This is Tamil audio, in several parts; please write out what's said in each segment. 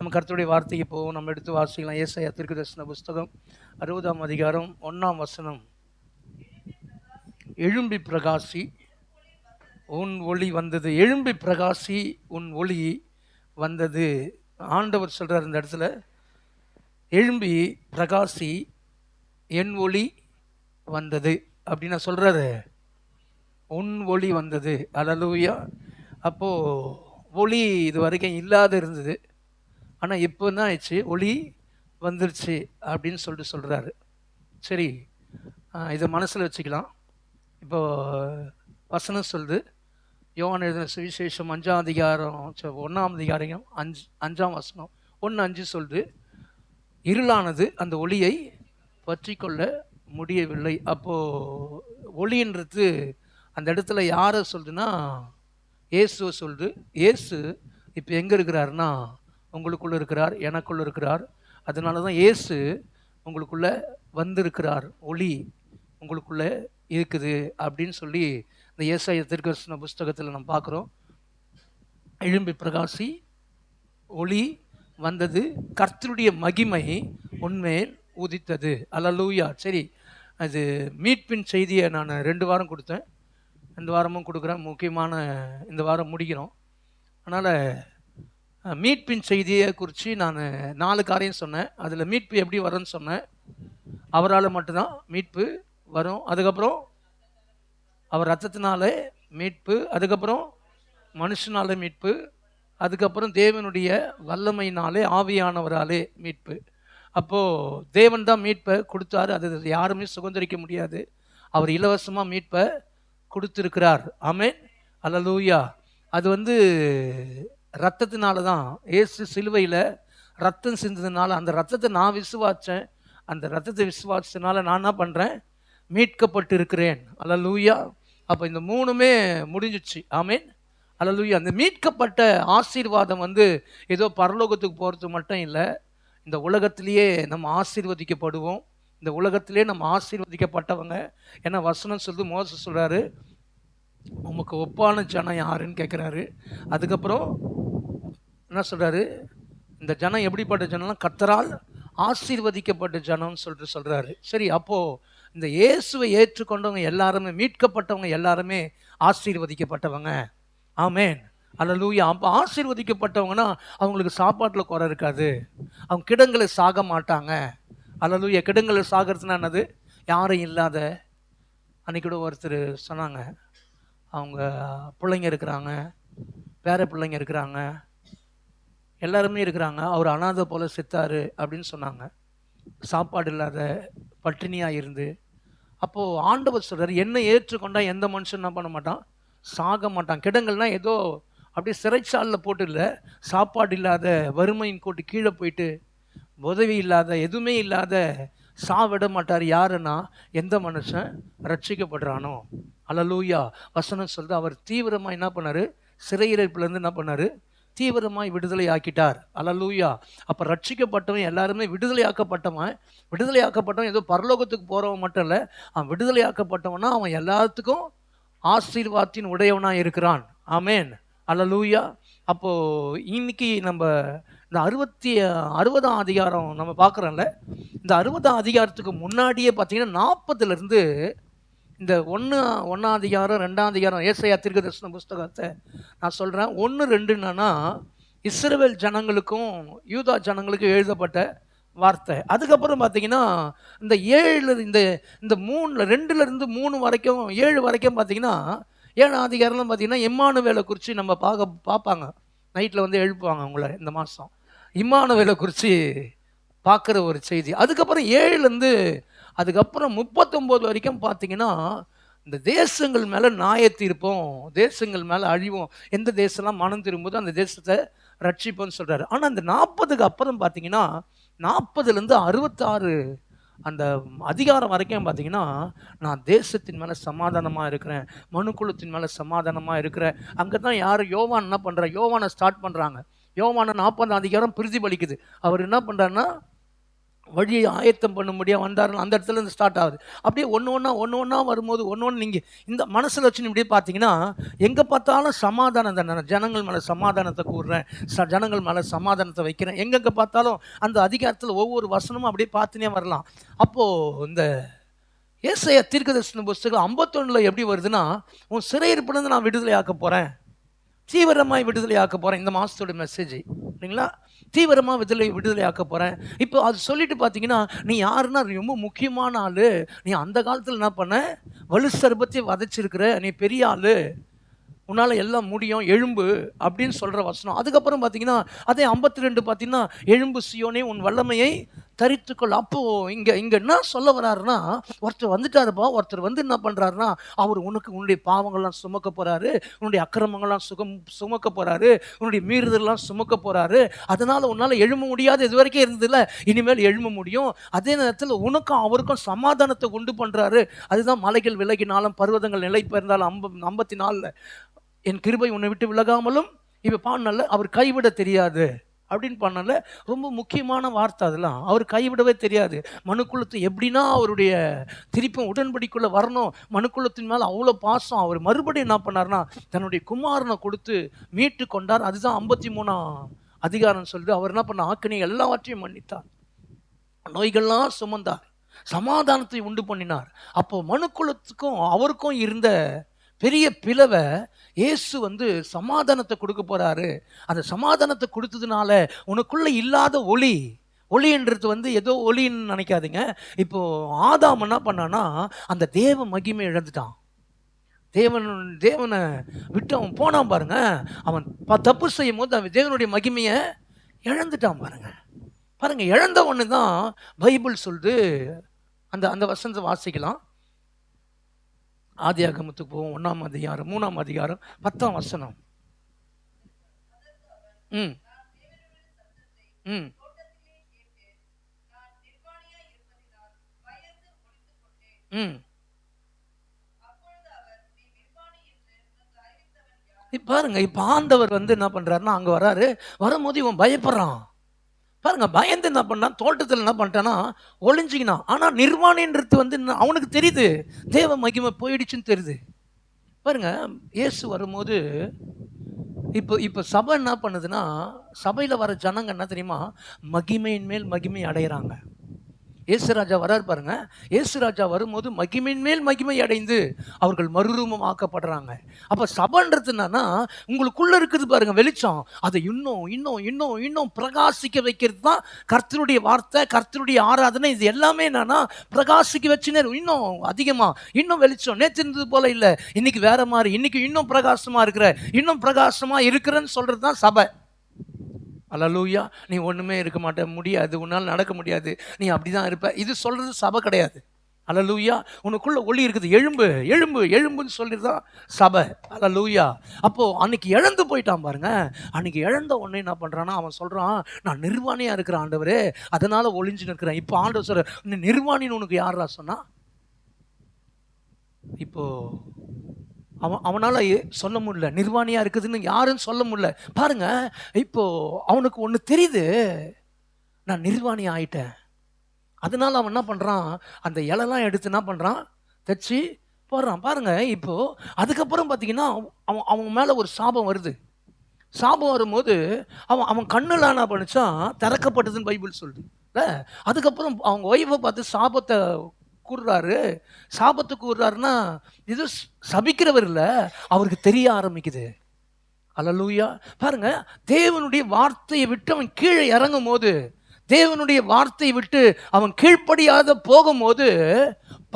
நம்ம கர்த்தருடைய வார்த்தைக்கு போவோம். நம்ம எடுத்து வாசிக்கலாம். ஏசாயா தீர்க்கதரிசன புஸ்தகம் 60ஆம் அதிகாரம் 1ஆம் வசனம். எழும்பி பிரகாசி, உன் ஒளி வந்தது. எழும்பி பிரகாசி, உன் ஒளி வந்தது. ஆண்டவர் சொல்றார் இந்த இடத்துல, எழும்பி பிரகாசி, என் ஒளி வந்தது அப்படின்னு சொல்றாரு. உன் ஒளி வந்தது. அல்லேலூயா. அப்போ ஒளி இது வரைக்கும் இல்லாத இருந்தது, ஆனால் இப்போ என்ன ஆயிடுச்சு, ஒளி வந்துருச்சு அப்படின்னு சொல்கிறாரு. சரி, இதை மனசில் வச்சுக்கலாம். இப்போ வசனம் சொல்லுது, யோவான் எழுதின சுவிசேஷம் 5ஆம் அதிகாரம் 1ஆம் அதிகாரம் 5ஆம் வசனம் 1:5 சொல்லுது, இருளானது அந்த ஒளியை பற்றி கொள்ள முடியவில்லை. அப்போது ஒளின்றது அந்த இடத்துல யாரை சொல்லுதுன்னா இயேசுவை சொல்லுது. இயேசு இப்போ எங்கே இருக்கிறாருன்னா உங்களுக்குள்ளே இருக்கிறார், எனக்குள்ளே இருக்கிறார். அதனால தான் இயேசு உங்களுக்குள்ளே வந்திருக்கிறார், ஒளி உங்களுக்குள்ளே இருக்குது அப்படின்னு சொல்லி இந்த ஏசாயா தீர்க்கதரிசன புஸ்தகத்தில் நம்ம பார்க்குறோம். எழும்பி பிரகாசி, ஒளி வந்தது, கர்த்தருடைய மகிமை உன்மேல் உதித்தது. அல்லேலூயா. சரி, அது மீட்பின் செய்தியை நான் 2 வாரம் கொடுத்தேன், இந்த வாரமும் கொடுக்குறேன். முக்கியமான இந்த வாரம் முடிக்கிறோம். அதனால் மீட்பின் செய்தியை குறித்து நான் 4 காரியம் சொன்னேன். அதில் மீட்பு எப்படி வரும்னு சொன்னேன். அவரால் மட்டும்தான் மீட்பு வரும். அதுக்கப்புறம் அவர் ரத்தத்தினாலே மீட்பு, அதுக்கப்புறம் மனுஷனாலே மீட்பு, அதுக்கப்புறம் தேவனுடைய வல்லமையினாலே ஆவியானவராலே மீட்பு. அப்போது தேவன் தான் மீட்பை கொடுத்தாரு, அது யாருமே சுதந்திரிக்க முடியாது. அவர் இலவசமாக மீட்பை கொடுத்துருக்கிறார். ஆமென், அல்லேலூயா. அது ரத்தத்தினால தான். இயேசு சிலுவையில் ரத்தம் சிந்ததுனால, அந்த ரத்தத்தை நான் விசுவாச்சேன், அந்த ரத்தத்தை விசுவாச்சதுனால நான் என்ன பண்ணுறேன், மீட்கப்பட்டு இருக்கிறேன். அல்லேலூயா. அப்போ இந்த 3மே முடிஞ்சிச்சு. ஆமென், அல்லேலூயா. அந்த மீட்கப்பட்ட ஆசீர்வாதம் ஏதோ பரலோகத்துக்கு போகிறது மட்டும் இல்லை, இந்த உலகத்திலேயே நம்ம ஆசீர்வதிக்கப்படுவோம். இந்த உலகத்திலே நம்ம ஆசீர்வதிக்கப்பட்டவங்க. ஏன்னா வசனம் சொல்லுது, மோசே சொல்கிறாரு, உமக்கு ஒப்பான ஜனம் யாருன்னு கேட்குறாரு. அதுக்கப்புறம் என்ன சொல்கிறாரு, இந்த ஜனம் எப்படிப்பட்ட ஜனம்னா கர்த்தரால் ஆசீர்வதிக்கப்பட்ட ஜனம்னு சொல்கிறாரு. சரி, அப்போது இந்த இயேசுவை ஏற்றுக்கொண்டவங்க எல்லாருமே, மீட்கப்பட்டவங்க எல்லாருமே ஆசீர்வதிக்கப்பட்டவங்க. ஆமென், அல்லேலூயா. அப்போ ஆசீர்வதிக்கப்பட்டவங்கன்னா அவங்களுக்கு சாப்பாட்டில் குறை இருக்காது, அவங்க கிடங்களை சாக மாட்டாங்க. அல்லேலூயா. கிடங்களை சாகிறதுனா என்னது, யாரும் இல்லாத. அன்றைக்கி கூட ஒருத்தர் சொன்னாங்க, அவங்க பிள்ளைங்க இருக்கிறாங்க, பேர பிள்ளைங்க இருக்கிறாங்க, எல்லாருமே இருக்கிறாங்க, அவர் அனாதை போல் செத்தார் அப்படின்னு சொன்னாங்க. சாப்பாடு இல்லாத, பட்டினியாக இருந்து. அப்போது ஆண்டவர் சொல்கிறார், என்னை ஏற்றுக்கொண்டால் எந்த மனுஷன் என்ன பண்ண மாட்டான், சாக மாட்டான். கிடங்கள்னால் ஏதோ அப்படியே சிறைச்சாலில் போட்டு இல்லை, சாப்பாடு இல்லாத, வறுமையின் கோட்டு கீழே போயிட்டு, உதவி இல்லாத, எதுவுமே இல்லாத சாவிட மாட்டார். யாருன்னா எந்த மனுஷன் ரட்சிக்கப்படுறானோ. அல்லேலூயா. வசனம் சொல்லுது, அவர் தீவிரமாக என்ன பண்ணார், சிறையிருப்பிலேருந்து என்ன பண்ணார், தீவிரமாய் விடுதலை ஆக்கிட்டார். அல்லேலூயா. அப்போ ரட்சிக்கப்பட்டவன் எல்லாருமே விடுதலையாக்கப்பட்டவன். விடுதலையாக்கப்பட்டவன் ஏதோ பரலோகத்துக்கு போகிறவன் மட்டும் இல்லை, அவன் விடுதலையாக்கப்பட்டவனா அவன் எல்லாத்துக்கும் ஆசீர்வாதத்தின் உடையவனாக இருக்கிறான். ஆமென், அல்லேலூயா. அப்போது இன்னைக்கு நம்ம இந்த 60ஆம் அதிகாரம் நம்ம பார்க்குறோம்ல, இந்த 60ஆம் அதிகாரத்துக்கு முன்னாடியே பார்த்தீங்கன்னா 40லேருந்து இந்த 1ஆம் அதிகாரம் 2ஆம் அதிகாரம் ஏசாயா தீர்க்கதரிசன புஸ்தகத்தை நான் சொல்கிறேன். 1, 2 என்னன்னா இஸ்ரவேல் ஜனங்களுக்கும் யூதா ஜனங்களுக்கும் எழுதப்பட்ட வார்த்தை. அதுக்கப்புறம் பார்த்தீங்கன்னா இந்த 7 இந்த 2லேருந்து 3 வரைக்கும் 7 வரைக்கும் பார்த்தீங்கன்னா 7ஆம் அதிகாரம்லாம் பார்த்தீங்கன்னா இம்மானுவேலை குறித்து நம்ம பார்ப்பாங்க. நைட்டில் எழுப்புவாங்க உங்களை இந்த மாதம், இம்மானுவேலை குறித்து பார்க்குற ஒரு செய்தி. அதுக்கப்புறம் 7லேருந்து அதுக்கப்புறம் 39 வரைக்கும் பார்த்தீங்கன்னா இந்த தேசங்கள் மேலே நியாயத்தீர்ப்போம், தேசங்கள் மேலே அழிவோம், எந்த தேசம்லாம் மனம் திரும்புதோ அந்த தேசத்தை ரட்சிப்போம்னு சொல்கிறாரு. ஆனால் அந்த 40க்கு அப்புறம் பார்த்தீங்கன்னா 40லேருந்து 66 அந்த அதிகாரம் வரைக்கும் பார்த்தீங்கன்னா, நான் தேசத்தின் மேலே சமாதானமாக இருக்கிறேன், மனுக்குலத்தின் மேலே சமாதானமாக இருக்கிறேன். அங்கே தான் யார், யோவான் என்ன பண்ணுறா, யோவானை ஸ்டார்ட் பண்ணுறாங்க. யோவானை 40ஆம் அதிகாரம் பிரதிபலிக்குது. அவர் என்ன பண்ணுறாருன்னா வழியை ஆயத்தம் பண்ண முடியாது வந்தார். அந்த இடத்துல இருந்து ஸ்டார்ட் ஆகுது. அப்படியே ஒன்று ஒன்றா வரும்போது நீங்கள் இந்த மனசில் வச்சு இப்படியே பார்த்தீங்கன்னா, எங்கே பார்த்தாலும் சமாதானம் தானே. ஜனங்கள் மேலே சமாதானத்தை கூறுறேன், ஜனங்கள் மேலே சமாதானத்தை வைக்கிறேன். எங்கெங்கே பார்த்தாலும் அந்த அதிகாரத்தில் ஒவ்வொரு வசனமும் அப்படியே பார்த்துனே வரலாம். அப்போது இந்த ஏசாயா தீர்க்கதரிசன புஸ்தகம் 51 எப்படி வருதுன்னா, உன் சிறையிருப்பிலிருந்து நான் விடுதலை ஆக்க போகிறேன், தீவிரமாய் விடுதலை ஆக்க போகிறேன். இந்த மாதத்தோட மெசேஜ் இல்லைங்களா, தீவிரமாக விடுதலை ஆக்க போகிறேன். இப்போ அது சொல்லிட்டு பார்த்தீங்கன்னா, நீ யாருன்னா ரொம்ப முக்கியமான ஆள், நீ அந்த காலத்தில் என்ன பண்ண, வலு சர்பத்தை வதைச்சிருக்கிற, நீ பெரிய ஆள், உன்னால் எல்லாம் முடியும், எழும்பு அப்படின்னு சொல்கிற வசனம். அதுக்கப்புறம் பார்த்தீங்கன்னா அதே 52 பார்த்தீங்கன்னா, எழும்பு சியோனே உன் வல்லமையை தரித்துக்கொள். அப்போது இங்கே என்ன சொல்ல வர்றாருன்னா, ஒருத்தர் வந்துட்டாருப்பா, ஒருத்தர் வந்து என்ன பண்ணுறாருன்னா, அவர் உன்னுடைய பாவங்கள்லாம் சுமக்க போகிறாரு, உன்னுடைய அக்கிரமங்கள்லாம் சுமக்க போகிறாரு, உன்னுடைய மீறுதல்லாம் சுமக்க போகிறாரு. அதனால் உன்னால் எழும்ப முடியாது, இது வரைக்கும் இருந்ததில்ல, இனிமேல் எழும்ப முடியும். அதே நேரத்தில் உனக்கும் அவருக்கும் சமாதானத்தை உண்டு பண்ணுறாரு. அதுதான் மலைகள் விலகினாலும் பர்வதங்கள் நிலை பெயர்ந்தாலும் 54 என் கிருபை உன்னை விட்டு விலகாமலும் இப்போ பாடல, அவர் கைவிட தெரியாது அப்படின்னு பண்ணல. ரொம்ப முக்கியமான வார்த்தை அதெல்லாம். அவர் கைவிடவே தெரியாது. மனுக்குலத்தை எப்படின்னா அவருடைய திருப்பும் உடன்படிக்குள்ளே வரணும், மனுக்குலத்தின் மேலே அவ்வளோ பாசம். அவர் மறுபடியும் என்ன பண்ணார்னா, தன்னுடைய குமாரனை கொடுத்து மீட்டு கொண்டார். அதுதான் 53ஆம் அதிகாரம் சொல்லிட்டு, அவர் என்ன பண்ண, ஆக்கினை எல்லாவற்றையும் மன்னித்தார், நோய்கள்லாம் சுமந்தார், சமாதானத்தை உண்டு பண்ணினார். அப்போ மனுக்குலத்துக்கும் அவருக்கும் இருந்த பெரிய பிளவை இயேசு வந்து சமாதானத்தை கொடுக்க போறாரு. அந்த சமாதானத்தை கொடுத்ததுனால உனக்குள்ள இல்லாத ஒளின்றது வந்து ஏதோ ஒளின்னு நினைக்காதீங்க. இப்போ ஆதாம் என்ன பண்ணானா, அந்த தேவ மகிமை இழந்துட்டான். தேவனை விட்டு அவன் போனான் பாருங்க. அவன் தப்பு செய்யும் போது அவன் தேவனுடைய மகிமையை இழந்துட்டான் பாருங்க. இழந்த ஒன்று தான் பைபிள் சொல்லுது. அந்த வசனத்தை வாசிக்கலாம். ஆதியாகமத்துக்கு போவோம், 1ஆம் அதிகாரம் 3ஆம் அதிகாரம் 10ஆம் வசனம். பாருங்க, இப்ப ஆண்டவர் வந்து என்ன பண்றாருன்னா, அங்க வராரு. வரும்போது இவன் பயப்படுறான் பாருங்க. பயந்து என்ன பண்ணான், தோட்டத்தில் என்ன பண்ணிட்டான்னா ஒளிஞ்சிக்கினான். ஆனால் நிர்வாணின்றது வந்து அவனுக்கு தெரியுது, தேவ மகிமை போயிடுச்சுன்னு தெரியுது பாருங்க. இயேசு வரும்போது இப்போ சபை என்ன பண்ணுதுன்னா, சபையில் வர ஜனங்க என்ன தெரியுமா, மகிமையின் மேல் மகிமை அடைகிறாங்க. இயேசுராஜா வராரு பாருங்க. இயேசுராஜா வரும்போது மகிமையின் மேல் மகிமை அடைந்து அவர்கள் மறுரூபம் ஆக்கப்படுறாங்க. அப்போ சபைன்றது என்னன்னா, உங்களுக்குள்ள இருக்குது பாருங்க வெளிச்சம், அதை இன்னும் இன்னும் இன்னும் இன்னும் பிரகாசிக்க வைக்கிறது தான் கர்த்தருடைய வார்த்தை, கர்த்தருடைய ஆராதனை. இது எல்லாமே என்னன்னா பிரகாசிக்க வச்சுனே இன்னும் அதிகமாக இன்னும் வெளிச்சம். நேற்று இருந்தது போல இல்லை, இன்னைக்கு வேற மாதிரி, இன்னைக்கு இன்னும் பிரகாசமாக இருக்கிறேன்னு சொல்றது தான் சபை. அல்லேலூயா. நீ ஒன்றுமே இருக்க மாட்டே, முடியாது, உன்னால் நடக்க முடியாது, நீ அப்படி தான் இருப்ப, இது சொல்கிறது சபை கிடையாது. அல்லேலூயா. உனக்குள்ள ஒளி இருக்குது, எழும்பு எழும்பு எழும்புன்னு சொல்லிட்டு தான் சபை. அல்லேலூயா. அப்போது அன்னைக்கு இழந்து போயிட்டான் பாருங்க. அன்னைக்கு இழந்த உடனே என்ன பண்ணுறான்னா, அவன் சொல்கிறான், நான் நிர்வாணியாக இருக்கிறேன் ஆண்டவரே, அதனால் ஒளிஞ்சுன்னு இருக்கிறேன். இப்போ ஆண்டவர் சொல்ற, நீ நிர்வாணின்னு உனக்கு யாரா சொன்னா? இப்போது அவனால் சொல்ல முடியல, நிர்வாணியாக இருக்குதுன்னு யாருன்னு சொல்ல முடியல பாருங்க. இப்போ அவனுக்கு ஒன்று தெரியுது, நான் நிர்வாணி ஆயிட்டேன். அதனால அவன் என்ன பண்ணுறான், அந்த இலைலாம் எடுத்து என்ன பண்ணுறான், தைச்சி போடுறான் பாருங்க. இப்போ அதுக்கப்புறம் பார்த்தீங்கன்னா அவன் மேலே ஒரு சாபம் வருது. சாபம் வரும்போது அவன் கண்ணில் என்ன பண்ணிச்சான், திறக்கப்பட்டதுன்னு பைபிள் சொல்லுது இல்லை. அதுக்கப்புறம் அவங்க ஒய்ஃபை பார்த்து சாபத்தை கூறுறாரு. சாபத்தை கூறுறாருன்னா இது சபிக்கிறவர் இல்லை, அவருக்கு தெரிய ஆரம்பிக்குது. அல்லேலூயா. பாருங்க, தேவனுடைய வார்த்தையை விட்டு அவன் கீழே இறங்கும் போது, தேவனுடைய வார்த்தையை விட்டு அவன் கீழ்ப்படியாத போகும்போது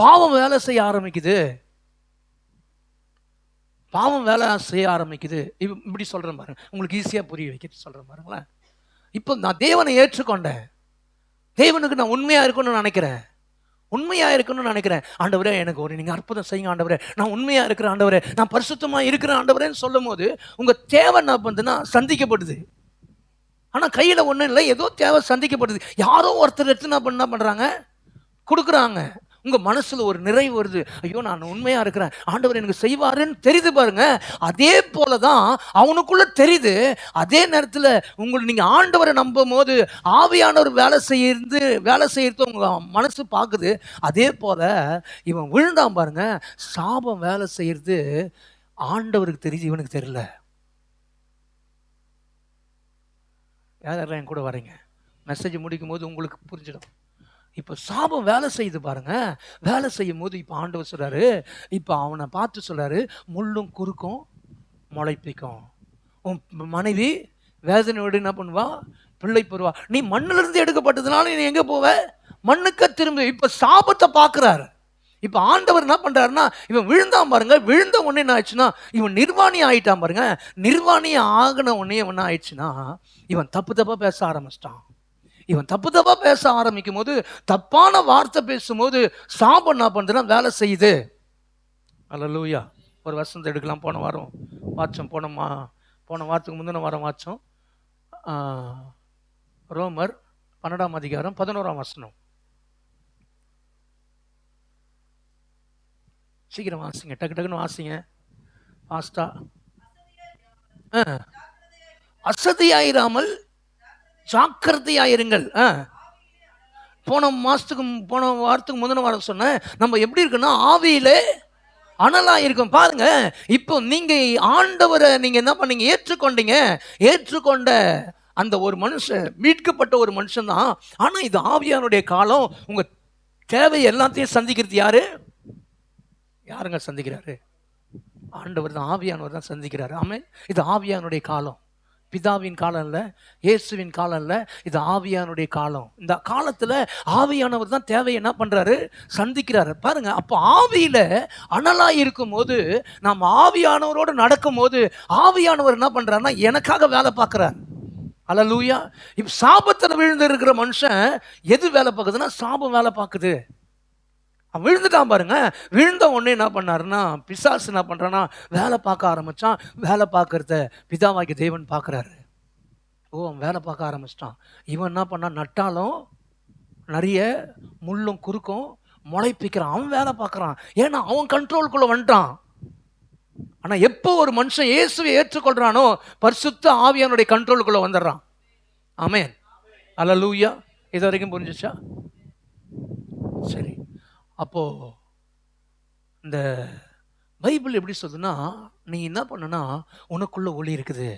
பாவம் வேலை செய்ய ஆரம்பிக்குது. இப்படி சொல்றேன் பாருங்க, உங்களுக்கு ஈஸியா புரிய வைக்க சொல்றேன் பாருங்களேன். இப்போ நான் தேவனை ஏற்றுக்கொண்டேன், தேவனுக்கு நான் உண்மையா இருக்கணும்னு நினைக்கிறேன், ஆண்டவரே எனக்கு நீங்கள் அற்புதம் செய்யுங்க ஆண்டவரே, நான் உண்மையாக இருக்கிறேன் ஆண்டவரே, நான் பரிசுத்தமாக இருக்கிறேன் ஆண்டவரேன்னு சொல்லும் போது உங்கள் தேவை என்ன பண்ணுதுன்னா சந்திக்கப்படுது. ஆனால் கையில் ஒன்றும் இல்லை, ஏதோ தேவை சந்திக்கப்படுது. யாரோ ஒருத்தர் எடுத்து என்ன பண்ணுறாங்க, கொடுக்குறாங்க. உங்க மனசுல ஒரு நிறைவு வருது. ஐயோ, நான் உண்மையா இருக்கிறேன், ஆண்டவர் எனக்கு செய்வாருன்னு தெரியுது பாருங்க. அதே போலதான் அவனுக்குள்ள தெரியுது. அதே நேரத்தில் நீங்க ஆண்டவரை நம்பும் போது ஆவியானவர் வேலை செய்யறது உங்க மனசு பார்க்குது. அதே போல இவன் விழுந்தான் பாருங்க, சாபம் வேலை செய்யறது ஆண்டவருக்கு தெரியுது, இவனுக்கு தெரியல. யாரெல்லாம் என் கூட வரீங்க? மெசேஜ் முடிக்கும் போது உங்களுக்கு புரிஞ்சிடும். இப்போ சாபம் வேலை செய்யுது பாருங்க. வேலை செய்யும் போது இப்போ ஆண்டவர் சொல்றாரு, இப்போ அவனை பார்த்து சொல்றாரு, முள்ளும் குறுக்கும் முளைப்பிக்கும். உன் மனைவி வேதனையோடு என்ன பண்ணுவா? பிள்ளை பெறுவா. நீ மண்ணிலிருந்து எடுக்கப்பட்டதுனால நீ எங்கே போவ? மண்ணுக்க திரும்ப. இப்போ சாபத்தை பார்க்குறாரு. இப்போ ஆண்டவர் என்ன பண்ணுறாருன்னா, இவன் விழுந்தான் பாருங்க. விழுந்த உடனே என்ன ஆயிடுச்சுன்னா, இவன் நிர்வாணி ஆகிட்டான் பாருங்க. நிர்வாணி ஆகின உடனே என்ன ஆயிடுச்சுன்னா, இவன் தப்பாக பேச ஆரம்பிச்சிட்டான். இவன் தப்பாக பேச ஆரம்பிக்கும் போது, தப்பான வார்த்தை பேசும்போது சாபம் என்ன பண்ணுறதுன்னா வேலை செய்யுது. அல்லேலூயா. ஒரு வசனத்தை எடுக்கலாம். போன வாரம் வாட்சம், போன வாரத்துக்கு முந்தின வாரம் வாட்சம் ரோமர் 12ஆம் அதிகாரம் 11ஆம் வசனம். சீக்கிரம் வாசிங்க, டக்கு டக்குன்னு வாசிங்க, ஃபாஸ்டா. அசதியாயிராமல் ஜாக்கிரதையாயிருங்கள். போன வாரத்துக்கு முந்தின வாரம் சொன்னேன், நம்ம எப்படி இருக்குன்னா ஆவியிலே அனலா இருக்கும் பாருங்க. இப்போ நீங்க ஆண்டவரை நீங்க என்ன பண்ணீங்க? ஏற்றுக்கொண்ட அந்த ஒரு மனுஷன், மீட்கப்பட்ட ஒரு மனுஷன் தான். ஆனா இது ஆவியானுடைய காலம். உங்க தேவை எல்லாத்தையும் சந்திக்கிறது யாருங்க சந்திக்கிறாரு? ஆண்டவர் தான், ஆவியானவர் தான் சந்திக்கிறாரு. ஆமென். இது ஆவியானுடைய காலம். பிதாவின் காலம் இல்லை, இயேசுவின் காலம் இல்லை, இது ஆவியானுடைய காலம். இந்த காலத்தில் ஆவியானவர் தான் தேவையை என்ன பண்ணுறாரு? சந்திக்கிறாரு பாருங்க. அப்போ ஆவியில் அனலாக இருக்கும் போது, நம்ம ஆவியானவரோடு நடக்கும் போது ஆவியானவர் என்ன பண்ணுறாருன்னா எனக்காக வேலை பார்க்குறாரு. அல்லேலூயா. இப்போ சாபத்தில் விழுந்து இருக்கிற மனுஷன் எது வேலை பார்க்குதுன்னா சாபம் வேலை பார்க்குது. அவன் விழுந்துட்டான் பாருங்க. விழுந்த உடனே என்ன பண்ணாருன்னா பிசாசு என்ன பண்ணுறான்னா வேலை பார்க்க ஆரம்பித்தான். வேலை பார்க்கறத பிதாவாகிய தேவன் பார்க்குறாரு. அவன் வேலை பார்க்க ஆரம்பிச்சிட்டான். இவன் என்ன பண்ணான்? நட்டாலும் நிறைய முள்ளும் குறுக்கும் முளைப்பிக்கிறான். அவன் வேலை பார்க்குறான். ஏன்னா அவன் கண்ட்ரோலுக்குள்ளே வந்துட்டான். ஆனால் எப்போ ஒரு மனுஷன் இயேசுவை ஏற்றுக்கொள்கிறானோ பரிசுத்த ஆவியானுடைய கண்ட்ரோலுக்குள்ளே வந்துடுறான். ஆமென். அல்லேலூயா. இது வரைக்கும் புரிஞ்சிச்சா? சரி. அப்போது இந்த பைபிள் எப்படி சொல்லுதுன்னா, நீ என்ன பண்ணுன்னா உனக்குள்ள ஒளி இருக்குது.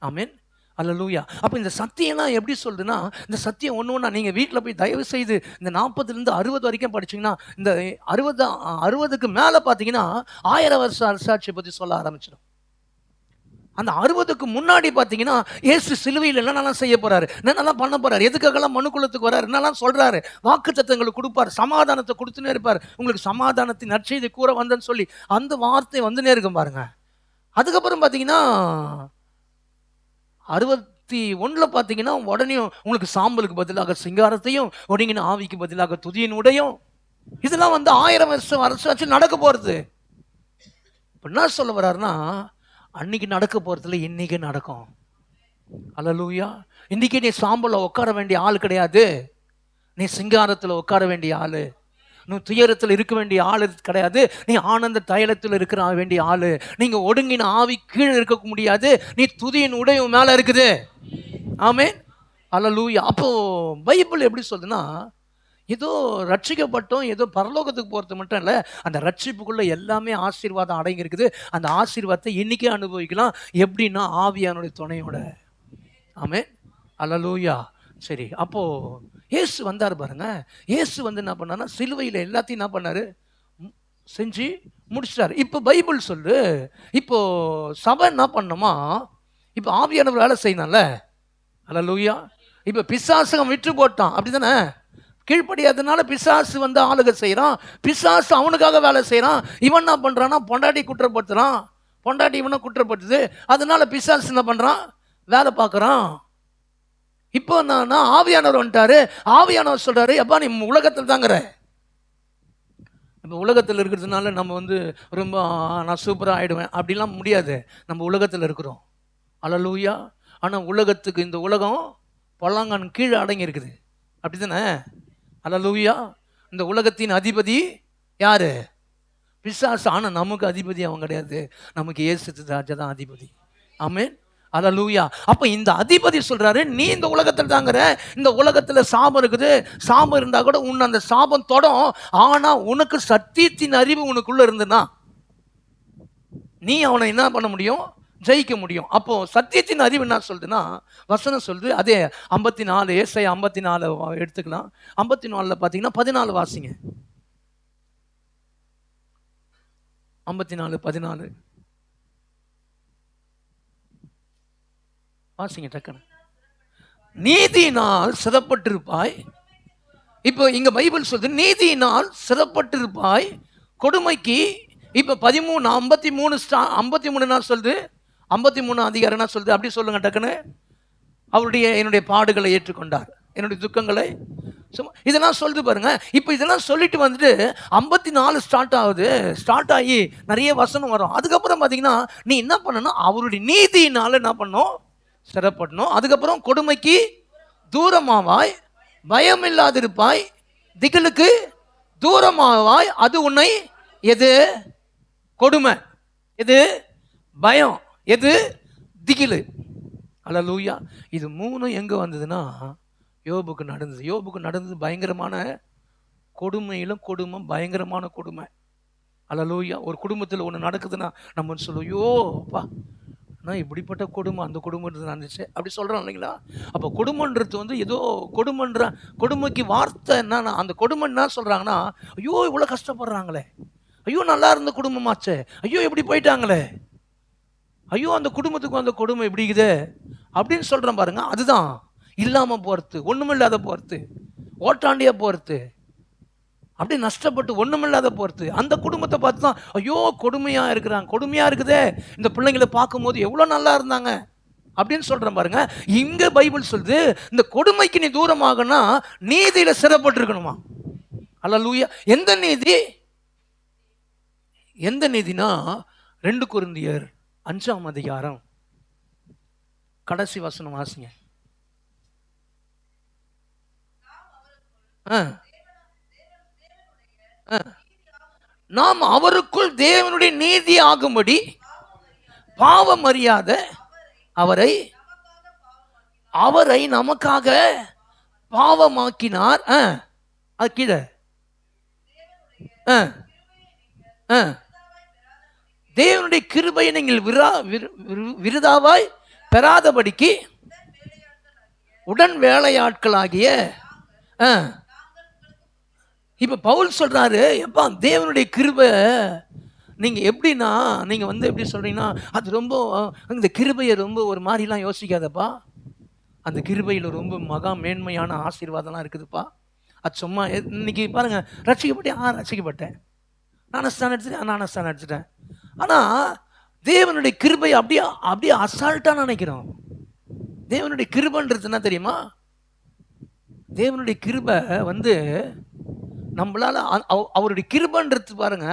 ஆமென். அல்லேலூயா. அப்போ இந்த சத்தியம்லாம் எப்படி சொல்லுதுன்னா, இந்த சத்தியம் ஒன்று ஒன்றா நீங்கள் வீட்டில் போய் தயவு செய்து இந்த 40லேருந்து 60 வரைக்கும் படிச்சிங்கன்னா, இந்த 60க்கு மேலே பார்த்தீங்கன்னா 1000 வருஷ அரசாட்சியை பற்றி சொல்ல ஆரம்பிச்சிடும். அந்த 60க்கு முன்னாடி பார்த்தீங்கன்னா இயேசு சிலுவையில் என்னென்னலாம் செய்ய போறாரு, என்னென்னலாம் பண்ண போறாரு, எதுக்காகலாம் மனுக்குலத்துக்கு வராரு, என்னெல்லாம் சொல்றாரு, வாக்குத்தத்தங்களை கொடுப்பார், சமாதானத்தை கொடுத்துனே இருப்பார். உங்களுக்கு சமாதானத்தின் நற்செய்தி கூற வந்தேன்னு சொல்லி அந்த வார்த்தை வந்துனே இருக்கும் பாருங்க. அதுக்கப்புறம் பார்த்தீங்கன்னா 61 பார்த்தீங்கன்னா உடனே உங்களுக்கு சாம்பலுக்கு பதிலாக சிங்காரத்தையும், ஒடுங்கின ஆவிக்கு பதிலாக துதியின் உடையும், இதெல்லாம் வந்து 1000 வருஷம் நடக்க போறது. இப்போ என்ன சொல்ல வர்றாருன்னா, அன்னைக்கு நடக்க போறதுல இன்னைக்கு நடக்கும். அல்லேலூயா. இன்னைக்கு நீ சாம்பல்ல உட்கார வேண்டிய ஆள் கிடையாது. நீ சிங்காரத்தில் உட்கார வேண்டிய ஆளு. நீ துயரத்தில் இருக்க வேண்டிய ஆள் கிடையாது. நீ ஆனந்த தைலத்தில் இருக்கிற வேண்டிய ஆளு. நீங்க ஒடுங்கின ஆவி கீழே இருக்க முடியாது. நீ துதியின் உடைய மேல இருக்குது. ஆமென். அல்லேலூயா. அப்போ பைபிள் எப்படி சொல்லுதுன்னா, ஏதோ ரட்சிக்கப்பட்டோம், ஏதோ பரலோகத்துக்கு போகிறது மட்டும் இல்லை, அந்த ரட்சிப்புக்குள்ளே எல்லாமே ஆசீர்வாதம் அடங்கி இருக்குது. அந்த ஆசீர்வாதத்தை இன்றைக்கே அனுபவிக்கலாம். எப்படின்னா ஆவியானுடைய துணையோட. ஆமென். அல்லேலூயா. சரி. அப்போது இயேசு வந்தார் பாருங்க. இயேசு வந்து என்ன பண்ணார்னா சிலுவையில் எல்லாத்தையும் என்ன பண்ணார்? செஞ்சு முடிச்சிட்டாரு. இப்போ பைபிள் சொல்லு, இப்போ சபை என்ன பண்ணணுமா? இப்போ ஆவியானவர் வேலை செய்யணும்ல. அல்லேலூயா. இப்போ பிசாசகம் விட்டு போட்டான், அப்படி தானே? கீழ்ப்படியாதனால பிசாசு வந்து ஆளுக செய்கிறான். பிசாசு அவனுக்காக வேலை செய்கிறான். இவன் என்ன பண்ணுறான்னா பொண்டாட்டி குற்றப்படுத்துகிறான், பொண்டாட்டி இவனை குற்றப்படுத்துது. அதனால பிசாசு என்ன பண்ணுறான்? வேலை பார்க்குறான். இப்போ நான் ஆவியானவர் வந்துட்டாரு. ஆவியானவர் சொல்கிறாரு, அப்பா நீ உலகத்தில் தாங்கிற. இப்போ உலகத்தில் இருக்கிறதுனால நம்ம வந்து ரொம்ப நான் சூப்பராக ஆகிடுவேன் அப்படிலாம் முடியாது. நம்ம உலகத்தில் இருக்கிறோம். அல்லேலூயா. ஆனால் உலகத்துக்கு, இந்த உலகம் பல்லாங்கான் கீழே அடங்கி இருக்குது, அப்படி தானே? அல்லேலூயா. இந்த உலகத்தின் அதிபதி யாரு? பிசாசு. ஆனா நமக்கு அதிபதி அவன் கிடையாது, நமக்கு இயேசு ராஜா தான் அதிபதி. ஆமென், அல்லேலூயா. அப்ப இந்த அதிபதி சொல்றாரு, நீ இந்த உலகத்துல தாங்கிற, இந்த உலகத்துல சாபம் இருக்குது, சாபம் இருந்தா கூட உன்னை அந்த சாபம் தொடும். ஆனா உனக்கு சத்தியத்தின் அறிவு உனக்குள்ள இருந்துன்னா நீ அவனை என்ன பண்ண முடியும்? ஜெயிக்க முடியும். அப்போ சத்தியத்தின் அறிவு என்ன சொல்லுதுன்னா, வசனம் சொல்லுது, அதே 54 ஏசாயா 54 எடுத்துக்கலாம். 54 பார்த்தீங்கன்னா 14 வாசிங்க. 54:14 வாசிங்க டக்குன்னு. நீதியினால் சிறப்பட்டிருப்பாய். இப்போ இங்க பைபிள் சொல்லுது நீதியினால் சிறப்பட்டிருப்பாய், கொடுமைக்கு. இப்போ 53 என்ன சொல்லுது? 53 அதிகாரம் என்ன சொல்லுது? அப்படி சொல்லுங்க டக்குன்னு. என்னுடைய பாடுகளை ஏற்றுக்கொண்டார், என்னுடைய துக்கங்களை. இதெல்லாம் சொல்லுது பாருங்க. இப்போ இதெல்லாம் சொல்லிட்டு வந்துட்டு 54 ஸ்டார்ட் ஆகி நிறைய வசனம் வரும். அதுக்கப்புறம் பார்த்தீங்கன்னா நீ என்ன பண்ணணும்? அவருடைய நீதியினால என்ன பண்ணும்? சிறப்படணும். அதுக்கப்புறம் கொடுமைக்கு தூரமாவாய், பயம் இல்லாதிருப்பாய், திகிலுக்கு தூரமாவாய். அது உன்னை எது? கொடுமை. எது? பயம். எது? திகிலு. அல்லேலூயா. இது மூணும் எங்க வந்ததுன்னா யோபுக்கு நடந்தது. யோபுக்கு நடந்தது பயங்கரமான கொடுமையிலும் கொடுமை, பயங்கரமான கொடுமை. அல்லேலூயா. ஒரு குடும்பத்தில் ஒன்று நடக்குதுன்னா நம்ம சொல்லுவோம், ஐயோ அப்பா நான் இப்படிப்பட்ட கொடுமை, அந்த குடும்பம் நடந்துச்சு அப்படி சொல்கிறோம் இல்லைங்களா? அப்போ கொடுமைன்றது ஏதோ கொடுமைக்கு வார்த்தை என்னன்னா, அந்த கொடுமை என்ன சொல்கிறாங்கன்னா, ஐயோ இவ்வளோ கஷ்டப்படுறாங்களே, ஐயோ நல்லா இருந்த குடும்பமாச்சே, ஐயோ இப்படி போயிட்டாங்களே, ஐயோ அந்த குடும்பத்துக்கு அந்த கொடுமை இப்படிக்குது அப்படின்னு சொல்கிறேன் பாருங்க. அதுதான் இல்லாமல் போகிறது, ஒன்றுமில்லாத போகிறது, ஓட்டாண்டியாக போகிறது, அப்படி நஷ்டப்பட்டு ஒன்றுமில்லாத போகிறது. அந்த குடும்பத்தை பார்த்து தான் ஐயோ கொடுமையாக இருக்கிறாங்க, கொடுமையாக இருக்குதே, இந்த பிள்ளைங்களை பார்க்கும்போது எவ்வளோ நல்லா இருந்தாங்க அப்படின்னு சொல்கிறேன் பாருங்க. இங்கே பைபிள் சொல்லுது, இந்த கொடுமைக்கு நீ தூரமாகனா நீதியில் சிறப்பட்டிருக்கணுமா? அல்லேலூயா. எந்த நீதி? எந்த நீதினா 2 கொரிந்தியர் 5ஆம் அதிகாரம் கடைசி வசனம் வாசிங்க. நாம் அவருக்குள் தேவனுடைய நீதி ஆகும்படி பாவம் அறியாத அவரை நமக்காக பாவமாக்கினார். அது கீழே தேவனுடைய கிருபையை நீங்கள் விருதாவாய் பெறாதபடிக்கு உடன் வேலையாட்களாகிய. இப்ப பவுல் சொல்றாரு, எப்பா தேவனுடைய கிருபை நீங்க எப்படின்னா, நீங்க எப்படி சொல்றீங்கன்னா, அது ரொம்ப இந்த கிருபையை ரொம்ப ஒரு மாதிரிலாம் யோசிக்காதப்பா, அந்த கிருபையில் ரொம்ப மகா மேன்மையான ஆசீர்வாதம்லாம் இருக்குதுப்பா. அது சும்மா இன்னைக்கு பாருங்க, ரட்சிக்கப்பட்டேன், ரட்சிக்கப்பட்டேன், ஞானஸ்தானம் எடுத்துட்டேன். ஆனால் தேவனுடைய கிருபை அப்படியே அசால்ட்டாக நினைக்கிறோம். தேவனுடைய கிருபைன்றது என்ன தெரியுமா? தேவனுடைய கிருபை நம்மளால அவருடைய கிருபைன்றது பாருங்க,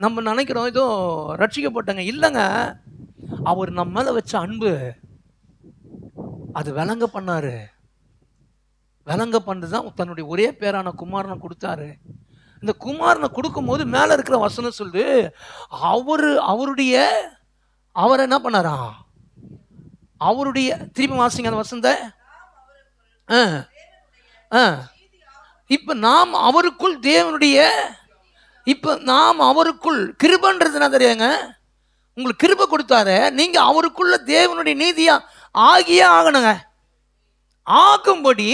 நம்ம நினைக்கிறோம் ஏதோ ரட்சிக்கப்பட்டங்க. இல்லைங்க, அவர் நம்ம மேல வச்ச அன்பு அது விளங்க பண்ணாரு. விளங்க பண்ணதுதான் தன்னுடைய ஒரே பேரான குமாரனை கொடுத்தாரு. இந்த குமாரனை கொடுக்கும் போது மேல இருக்கிற வசனம் சொல்லுது, அவரை என்ன பண்ணாரா? அவருடைய, திருப்பி வாசிங்க அந்த வசனத்தை. இப்ப நாம் அவருக்குள் தேவனுடைய, இப்ப நாம் அவருக்குள், கிருபைன்றது என்ன தெரியுங்க? உங்களுக்கு கிருபை கொடுத்தாரு, நீங்க அவருக்குள்ள தேவனுடைய நீதியா ஆகியே ஆகணுங்க. ஆகும்படி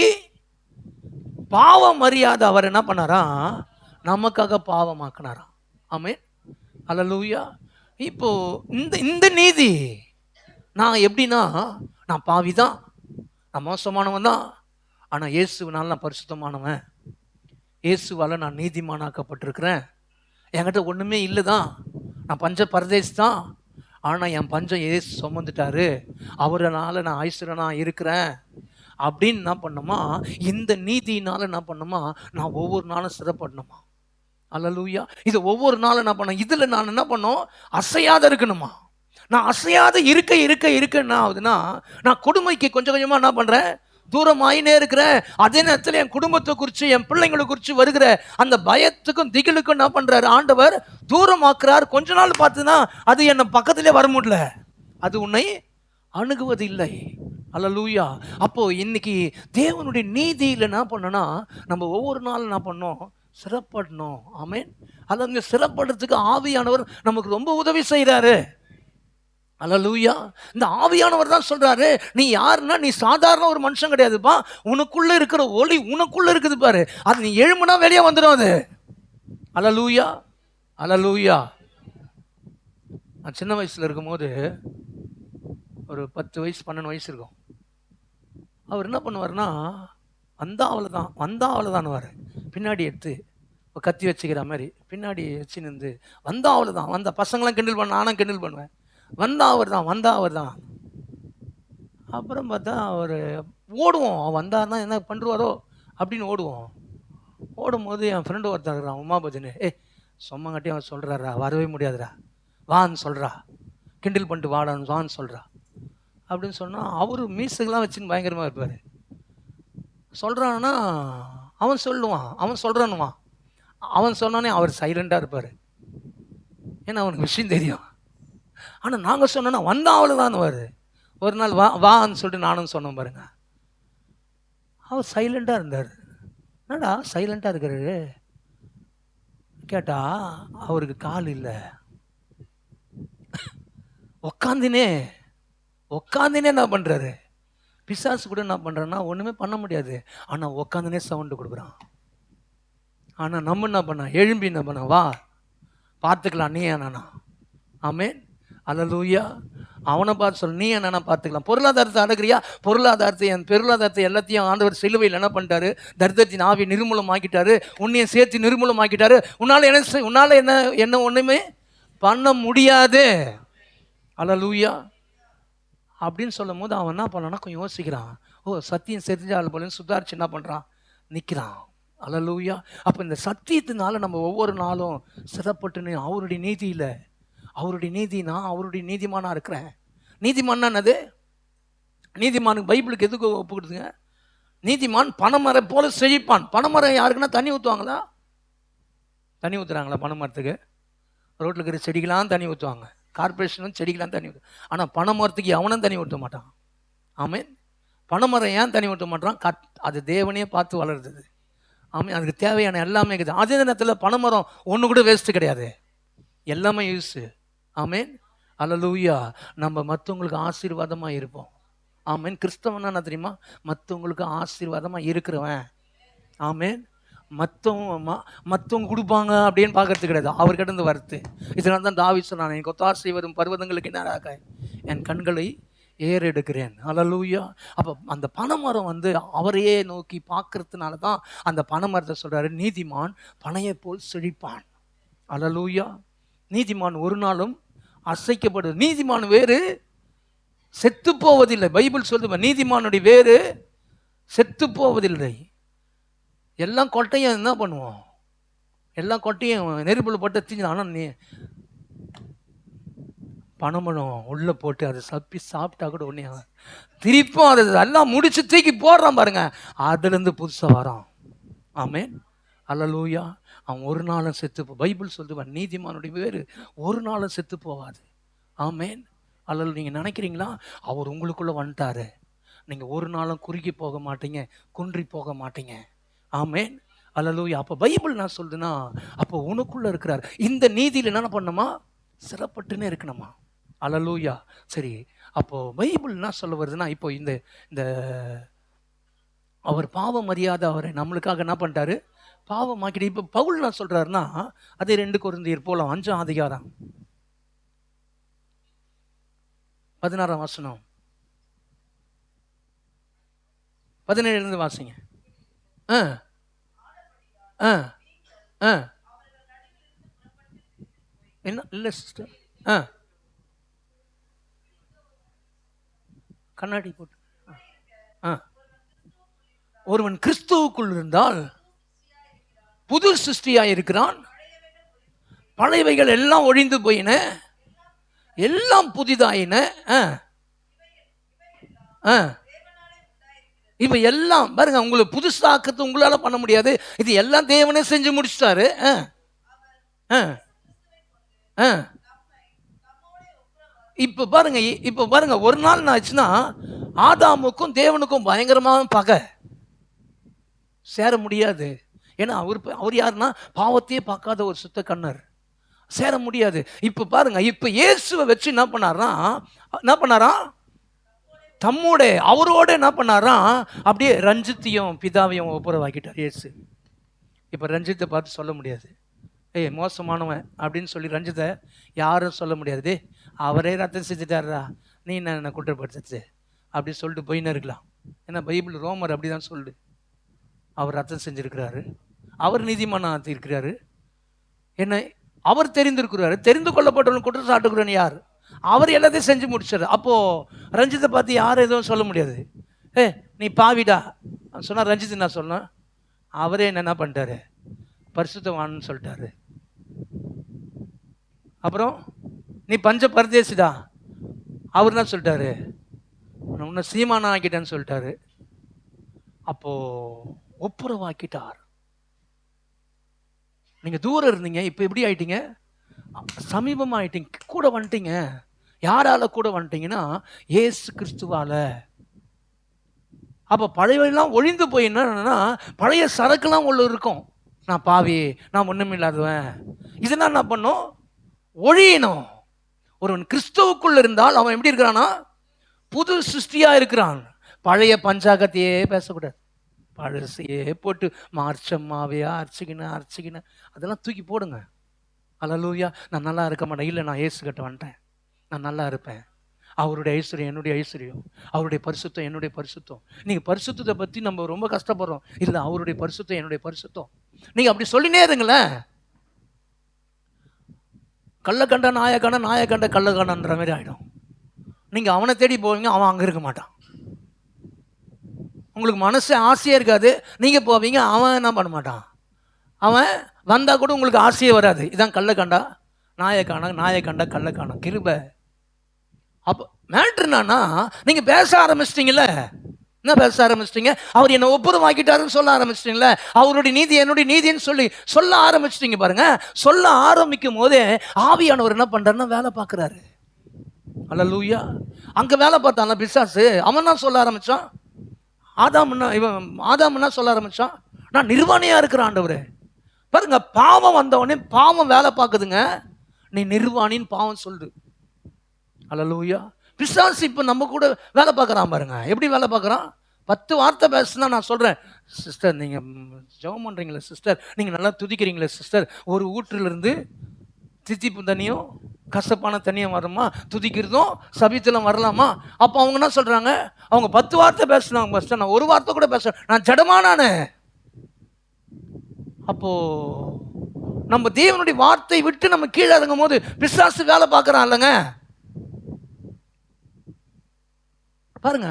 பாவம் அறியாத அவர் என்ன பண்ணாரா? நமக்காக பாவமாக்கினாராம். ஆமென், அல்லேலூயா. இப்போ இந்த நீதி நான் எப்படின்னா, நான் பாவிதான், நான் மோசமானவன் தான், ஆனால் இயேசுனால நான் பரிசுத்தமானவன், இயேசுவால் நான் நீதிமானாக்கப்பட்டிருக்கிறேன். என்கிட்ட ஒன்றுமே இல்லை தான், நான் பஞ்ச பரதேஸ் தான், ஆனால் என் பஞ்சம் இயேசு சுமந்துட்டாரு, அவரனால நான் ஐஸ்வரனாக இருக்கிறேன் அப்படின்னு என்ன பண்ணுமா, இந்த நீதியினால என்ன பண்ணுமா, நான் ஒவ்வொரு நாளும் சிறப்படணுமா. அல்லேலூயா. இது ஒவ்வொரு நாளும் என்ன பண்ண, இதில் நான் என்ன பண்ணோம், அசையாத இருக்கணுமா. நான் அசையாத இருக்க என்ன ஆகுதுன்னா, நான் கொடுமைக்கு கொஞ்சம் கொஞ்சமாக என்ன பண்ணுறேன், தூரமாயினே இருக்கிறேன். அதே நேரத்தில் என் குடும்பத்தை குறித்து, என் பிள்ளைங்களை குறித்து வருகிற அந்த பயத்துக்கும் திகிலுக்கும் என்ன பண்றாரு ஆண்டவர்? தூரமாக்குறார். கொஞ்ச நாள் பார்த்துனா அது என்ன பக்கத்திலே வர முடியல, அது உன்னை அணுகுவது இல்லை. அல்லேலூயா. அப்போ இன்னைக்கு தேவனுடைய நீதியில் என்ன பண்ணனா, நம்ம ஒவ்வொரு நாள் என்ன பண்ணோம்? சிறப்படணும். ஆமென். அங்க சிறப்படுறதுக்கு ஆவியானவர் நமக்கு ரொம்ப உதவி செய்கிறாரு. அல்லேலூயா. இந்த ஆவியானவர் தான் சொல்றாரு, நீ யாருன்னா நீ சாதாரண ஒரு மனுஷன் கிடையாதுப்பா. உனக்குள்ள இருக்கிற ஒளி உனக்குள்ள இருக்குது பாரு, அது நீ எழும்புனா வெளியே வந்துடும் அது. அல்லேலூயா, அல்லேலூயா. நான் சின்ன வயசுல இருக்கும்போது, ஒரு 10 வயசு 12 வயசு இருக்கும், அவர் என்ன பண்ணுவார்னா, வந்தா அவ்வளோதான்னுவார். பின்னாடி எடுத்து கத்தி வச்சுக்கிற மாதிரி பின்னாடி வச்சு நின்று, வந்தா அவ்வளோதான். வந்த பசங்களாம் கிண்டல் பண்ண, நானும் கிண்டல் பண்ணுவேன். வந்தா அவர் தான். அப்புறம் பார்த்தா அவர் ஓடுவோம். அவன் வந்தார்னா என்ன பண்ணுவாரோ அப்படின்னு ஓடுவோம். ஓடும்போது என் ஃப்ரெண்டு ஒருத்தர் இருக்கிறான், உமாபதினு. சொம்மங்காட்டி அவன் சொல்கிறாரா, வரவே முடியாதுடா, வான்னு சொல்கிறா, கிண்டல் பண்ணிட்டு வான்னு சொல்கிறா அப்படின்னு சொன்னால், அவரு மீசுக்கெல்லாம் வச்சுன்னு பயங்கரமாக இருப்பார். சொல்கிறான்னா அவன் சொல்லுவான், அவன் சொல்கிறானுவான். அவன் சொன்னானே அவர் சைலண்டாக இருப்பார், ஏன்னா அவனுக்கு விஷயம் தெரியும். ஆனால் நாங்கள் சொன்னோன்னா வந்தா அவ்வளோதான் வருது. ஒரு நாள் வான்னு சொல்லிட்டு நானும் சொன்னோம் பாருங்க, அவர் சைலண்டாக இருந்தார். என்னடா சைலண்டாக இருக்கிறாரு கேட்டா, அவருக்கு கால் இல்லை. உக்காந்தினே என்ன பண்ணுறாரு? பிசாசு கூட என்ன பண்ணுறான்னா ஒன்றுமே பண்ண முடியாது, ஆனால் உக்காந்துனே சவுண்டு கொடுக்குறான். ஆனால் நம்ம என்ன பண்ண, எழும்பி என்ன பண்ண, வா பார்த்துக்கலாம் நீ என்னன்னா. ஆமென். அல்லேலூயா. அவனை பார்த்து சொல்ல, நீ என்னன்னா பார்த்துக்கலாம். பொருளாதாரத்தை அடக்குறியா? என் பொருளாதாரத்தை எல்லாத்தையும் ஆண்டவர் சிலுவையில் என்ன பண்ணிட்டாரு? தரித்திரத்தின் ஆவி நிர்மூலம் ஆக்கிட்டாரு, உன்னையும் சேர்த்து நிர்மூலம் ஆக்கிட்டாரு. உன்னால் என்ன ஒன்றுமே பண்ண முடியாது. அல்லேலூயா. அப்படின்னு சொல்லும் போது அவன் என்ன பண்ணான்னா கொஞ்சம் யோசிக்கிறான். சத்தியம் செஞ்சால் போல சுதாரிச்சு என்ன பண்ணுறான்? நிற்கிறான். அல்லேலூயா. அப்போ இந்த சத்தியத்தினால நம்ம ஒவ்வொரு நாளும் சிறப்பட்டுன்னு அவருடைய நீதியில், அவருடைய நீதி, நான் அவருடைய நீதிமானாக இருக்கிறேன். நீதிமான்னா என்னது? நீதிமானுக்கு பைபிளுக்கு எதுக்கு ஒப்புக்கிடுதுங்க? நீதிமான் பனைமரம் போல செழிப்பான். பனைமரம் யாருக்குன்னா தண்ணி ஊற்றுவாங்களா? தண்ணி ஊற்றுறாங்களா பனைமரத்துக்கு? ரோட்டில் இருக்கிற செடிக்கெல்லாம் தண்ணி ஊற்றுவாங்க, கார்பரேஷனும் செடிக்கெல்லாம் தண்ணி ஊற்று. ஆனால் பனைமரத்துக்கு எவனும் தண்ணி ஊற்ற மாட்டான். ஆமென். பனைமரம் ஏன் தண்ணி ஊற்ற மாட்டான்? அது தேவனே பார்த்து வளருது. ஆமாம், அதுக்கு தேவையான எல்லாமே இருக்குது. அதே நேரத்தில் பனைமரம் ஒன்று கூட வேஸ்ட்டு கிடையாது, எல்லாமே யூஸு. ஆமென். அல்லேலூயா. நம்ம மற்றவங்களுக்கு ஆசீர்வாதமாக இருப்போம். ஆமென். கிறிஸ்தவனா என்ன தெரியுமா? மற்றவங்களுக்கு ஆசீர்வாதமாக இருக்கிறவன். ஆமென். மற்றவங்க கொடுப்பாங்க அப்படின்னு பார்க்கறது கிடையாது, அவர் கிடந்து வருது. இதனால தான் தாவீது சொன்னான், எனக்கு ஒத்தாசை வரும் பர்வதங்களுக்கு நேராக என் கண்களை ஏறெடுக்கிறேன். அல்லேலூயா. அப்போ அந்த பனைமரம் அவரையே நோக்கி பார்க்கறதுனால தான் அந்த பனைமரத்தை சொல்கிறாரு, நீதிமான் பனையை போல் செழிப்பான். அல்லேலூயா. நீதிமான் ஒரு நாளும் அசைக்கப்படுது. நீதிமான் வேறு செத்து போவதில்லை. பைபிள் சொல்லுவ, நீதிமானுடைய வேறு செத்து போவதில்லை. எல்லாம் கொட்டையும் என்ன பண்ணுவோம்? எல்லாம் கொட்டையும் நெருப்புல போட்டு தீஞ்சு. ஆனால் நீ பனைமரம் உள்ளே போட்டு அதை சாப்பிட்டா கூட ஒன்றே திருப்பும் அதை எல்லாம் முடிச்சு தூக்கி போடுறான் பாருங்க, அதுலேருந்து புதுசாக வரான். ஆமென். அல்லேலூயா. அவன் ஒரு நாளும் செத்து பைபிள் சொல்லுவான், நீதிமானுடைய வேறு ஒரு நாளும் செத்து போவாது. ஆமென். அல்ல நீங்கள் நினைக்கிறீங்களா அவர் உங்களுக்குள்ளே வந்துட்டாரு, நீங்கள் ஒரு நாளும் குறுகி போக மாட்டீங்க, குன்றி போக மாட்டீங்க. ஆமென். அல்லேலூயா. அப்போ பைபிள் நான் சொல்லுதுன்னா, அப்போ உனக்குள்ளே இருக்கிறார். இந்த நீதியில் என்ன பண்ணணுமா? சிறப்பட்டுன்னே இருக்கணுமா? அல்லேலூயா. சரி, அப்போது பைபிள் என்ன சொல்ல வருதுன்னா, இப்போ இந்த அவர் பாவம் அறியாத அவரை நம்மளுக்காக என்ன பண்ணிட்டாரு? பாவமாக்கிட்டு. இப்போ பவுல் என்ன சொல்கிறாருன்னா, அதே 2 கொரிந்தியர் போலாம், 5ஆம் அதிகாரம் 16ஆம் வசனம் 17 வாசிங்க. என்ன இல்லை சிஸ்டர், கண்ணாடி போட்டு. ஒருவன் கிறிஸ்துவுக்குள் இருந்தால் புது சிருஷ்டியாக இருக்கிறான், பழையவைகள் எல்லாம் ஒழிந்து போயின, எல்லாம் புதிதாயின. இப்ப எல்லாம் பாருங்க, உங்களுக்கு புதுசாக்குறது உங்களால பண்ண முடியாது. இது எல்லாம் தேவனே செஞ்சு முடிச்சிட்டாரு. இப்ப பாருங்க ஒரு நாள் என்ன ஆச்சுன்னா, ஆதாமுக்கும் தேவனுக்கும் பயங்கரமான பகை. சேர முடியாது. ஏன்னா அவர் யாருன்னா பாவத்தையே பார்க்காத ஒரு சுத்த கண்ணர். சேர முடியாது. இப்ப பாருங்க, இப்ப இயேசுவை வச்சு என்ன பண்ணாரா தம்மோட அவரோட என்ன பண்ணாரா அப்படியே ரஞ்சித்தையும் பிதாவையும் ஒப்புரவாக்கிட்டார் இயேசு. இப்ப ரஞ்சித்தை பார்த்து சொல்ல முடியாது, ஏய் மோசமானவன் அப்படின்னு சொல்லி ரஞ்சித்தை யாரும் சொல்ல முடியாது. அவரே ரத்தம் செஞ்சுட்டாரா, நீ என்ன குற்றப்படுத்து அப்படி சொல்லிட்டு போயின்னு இருக்கலாம். ஏன்னா பைபிள் ரோமர் அப்படிதான் சொல்லுது. அவர் ரத்தம் செஞ்சிருக்கிறாரு, அவர் நீதிமானாக இருக்கிறாரு, என்ன அவர் தெரிந்திருக்கிறாரு. தெரிந்து கொள்ளப்பட்டவன் குற்றம் சாட்டுகிறவன் யார்? அவர் எல்லாத்தையும் செஞ்சு முடிச்சாரு. அப்போ ரஞ்சித்தை பார்த்து யாரும் எதுவும் சொல்ல முடியாது. நீ பாவிடா சொன்னா ரஞ்சித் என்ன சொன்னா, அவரே என்ன பண்ணிட்டாரு, பரிசுத்தவான்னு சொல்லிட்டாரு. அப்புறம் நீ பஞ்ச பரதேசிடா, அவர் என்ன சொல்லிட்டாரு, உன்னை சீமானா ஆக்கிட்டேன்னு சொல்லிட்டாரு. அப்போ ஒப்புரவாக்கிட்டார். நீங்க தூரம் இருந்தீங்க, இப்ப எப்படி ஆயிட்டீங்க, சமீபமா ஆயிட்டீங்க, கூட வந்துட்டீங்க. யாரால கூட வந்துட்டீங்கன்னா இயேசு கிறிஸ்துவால. அப்ப பழையெல்லாம் ஒழிந்து போய் என்னன்னா பழைய சரக்குலாம் உள்ள இருக்கும். நான் பாவி, நான் ஒண்ணும் இல்லாதவன், இதெல்லாம் என்ன பண்ணும், ஒழியணும். ஒருவன் கிறிஸ்துவுக்குள்ள இருந்தால் அவன் எப்படி இருக்கிறானா, புது சிருஷ்டியா இருக்கிறான். பழைய பஞ்சாகத்தையே பேசக்கூடாது. பழசையே போட்டு மார்ச்சம்மாவே அரைச்சிக்கின அதெல்லாம் தூக்கி போடுங்க. அல்லேலூயா. நான் நல்லா இருக்க மாட்டேன், இல்லை நான் இயேசு கிட்ட வந்துட்டேன், நான் நல்லா இருப்பேன். அவருடைய ஐஸ்வர்யம் என்னுடைய ஐஸ்வர்யம், அவருடைய பரிசுத்தம் என்னுடைய பரிசுத்தம். நீங்கள் பரிசுத்தத்தை பற்றி நம்ம ரொம்ப கஷ்டப்படுறோம், இல்லை அவருடைய பரிசுத்தம் என்னுடைய பரிசுத்தம். நீங்கள் அப்படி சொல்லினே இருங்களேன். கள்ளக்கண்ட நாயக்கண்ட நாயக்கண்ட கள்ளக்கண்டன்ற மாதிரி ஆகிடும். நீங்கள் அவனை தேடி போவீங்க, அவன் அங்கே இருக்க மாட்டான். உங்களுக்கு மனசு ஆசையாக இருக்காது, நீங்கள் போவீங்க, அவன் என்ன பண்ண மாட்டான். அவன் வந்தால் கூட உங்களுக்கு ஆசையே வராது. இதான் கள்ளக்கண்டா நாயக்கண்டா கள்ளக்காண்டா கிருபை. அப்போ மேட்ரு என்னன்னா, நீங்கள் பேச ஆரம்பிச்சிட்டிங்கல்ல, என்ன பேச ஆரம்பிச்சிட்டிங்க, அவர் என்னை ஒப்புரவாக்கிட்டாருன்னு சொல்ல ஆரம்பிச்சிட்டிங்களே, அவருடைய நீதி என்னுடைய நீதின்னு சொல்ல ஆரம்பிச்சிட்டிங்க பாருங்க. சொல்ல ஆரம்பிக்கும் போதே ஆவியானவர் என்ன பண்ணுறாருன்னா வேலை பார்க்குறாரு. அல்லேலூயா. அங்கே வேலை பார்த்தான்ல பிசாசு, அவன் தான் சொல்ல ஆரம்பித்தான். ஆதாம்னா சொல்ல ஆரம்பித்தான், நான் நிர்வாணியாக இருக்கிறேன் ஆண்டவரே. பாருங்க, பாவம் வந்தவொடனே பாவம் வேலை பார்க்குதுங்க. நீ நிர்வாணின்னு பாவம் சொல்லுது. அல்லேலூயா. பிசாசு இப்போ நம்ம கூட வேலை பார்க்குறான் பாருங்க. எப்படி வேலை பார்க்குறான், 10 வார்த்தை பேசுனா நான் சொல்கிறேன், சிஸ்டர் நீங்கள் ஜெபம் பண்ணுறீங்களே சிஸ்டர், நீங்கள் நல்லா துதிக்கிறீங்களே சிஸ்டர், ஒரு ஊற்றிலிருந்து தித்திப்பு தண்ணியும் கசப்பான தண்ணியும் வருமா, துதிக்கிறதும் சபித்தலும் வரலாமா? அப்போ அவங்க என்ன சொல்கிறாங்க, அவங்க 10 வார்த்தை பேசுனாங்க பஸ்டர், நான் ஒரு வார்த்தை கூட பேசுகிறேன், நான் ஜடமானானே. அப்போ நம்ம தேவனுடைய வார்த்தை விட்டு நம்ம கீழே இறங்கும் போது பிசாசு வேலை பார்க்குறான் இல்லைங்க. பாருங்க,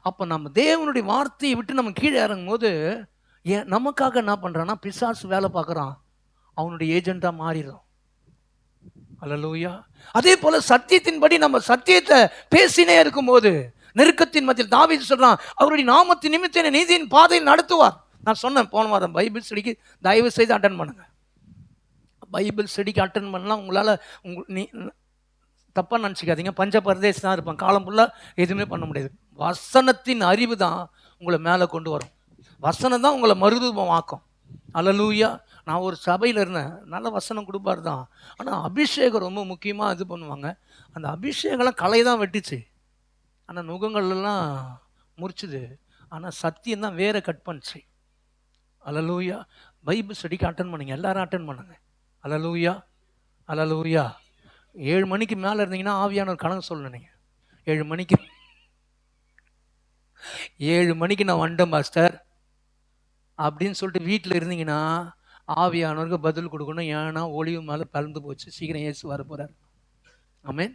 அப்போ நம்ம தேவனுடைய வார்த்தையை விட்டு நம்ம கீழே இறங்கும் போது நமக்காக என்ன பண்ணுறான்னா பிசாசு வேலை பார்க்குறான், அவனுடைய ஏஜெண்டாக மாறிடும். அல்லேலூயா. அதே போல சத்தியத்தின்படி நம்ம சத்தியத்தை பேசினே இருக்கும்போது நெருக்கத்தின் மத்தியில் தாவீது சொல்றான், அவருடைய நாமத்தின் நிமித்தம் நீதியின் பாதையில் நடத்துவார். நான் சொன்னேன் போன வாரம், பைபிள் ஸ்டடிக்கு தயவு செய்து அட்டன் பண்ணுங்க. பைபிள் ஸ்டடிக்கு அட்டன் பண்ணலாம். உங்களால் நீ தப்பாக நினச்சிக்காதீங்க, பஞ்ச பரதேசி தான் இருப்பான், காலம் ஃபுல்லாக எதுவுமே பண்ண முடியாது. வசனத்தின் அறிவு தான் உங்களை மேலே கொண்டு வரும். வசனம் தான் உங்களை மறுரூபம் ஆக்கும். அல்லேலூயா. நான் ஒரு சபையில் இருந்தேன், நல்ல வசனம் கொடுப்பாரு தான், ஆனால் அபிஷேகம் ரொம்ப முக்கியமாக இது பண்ணுவாங்க. அந்த அபிஷேகம்லாம் கலை தான் வெட்டிச்சு, ஆனால் நுகங்கள்லாம் முறிச்சுது, ஆனால் சத்தியம் தான் வேற கட் பண்ணுச்சு. அல்லேலூயா. பைபிள் ஸ்டடிக்கு அட்டன் பண்ணுங்க, எல்லாரும் அட்டன் பண்ணுங்க. அல்லேலூயா. அல்லேலூயா. 7 மணிக்கு மேலே இருந்தீங்கன்னா ஆவியானவர் கணக்கு சொல்லணும். நீங்கள் 7 மணிக்கு நான் வந்துட்டேன் பாஸ்டர் அப்படின்னு சொல்லிட்டு வீட்டில் இருந்தீங்கன்னா ஆவியானவருக்கு பதில் கொடுக்கணும். ஏன்னா ஒளிவு மேலே பறந்து போச்சு, சீக்கிரம் இயேசு வர போகிறார். ஆமென்.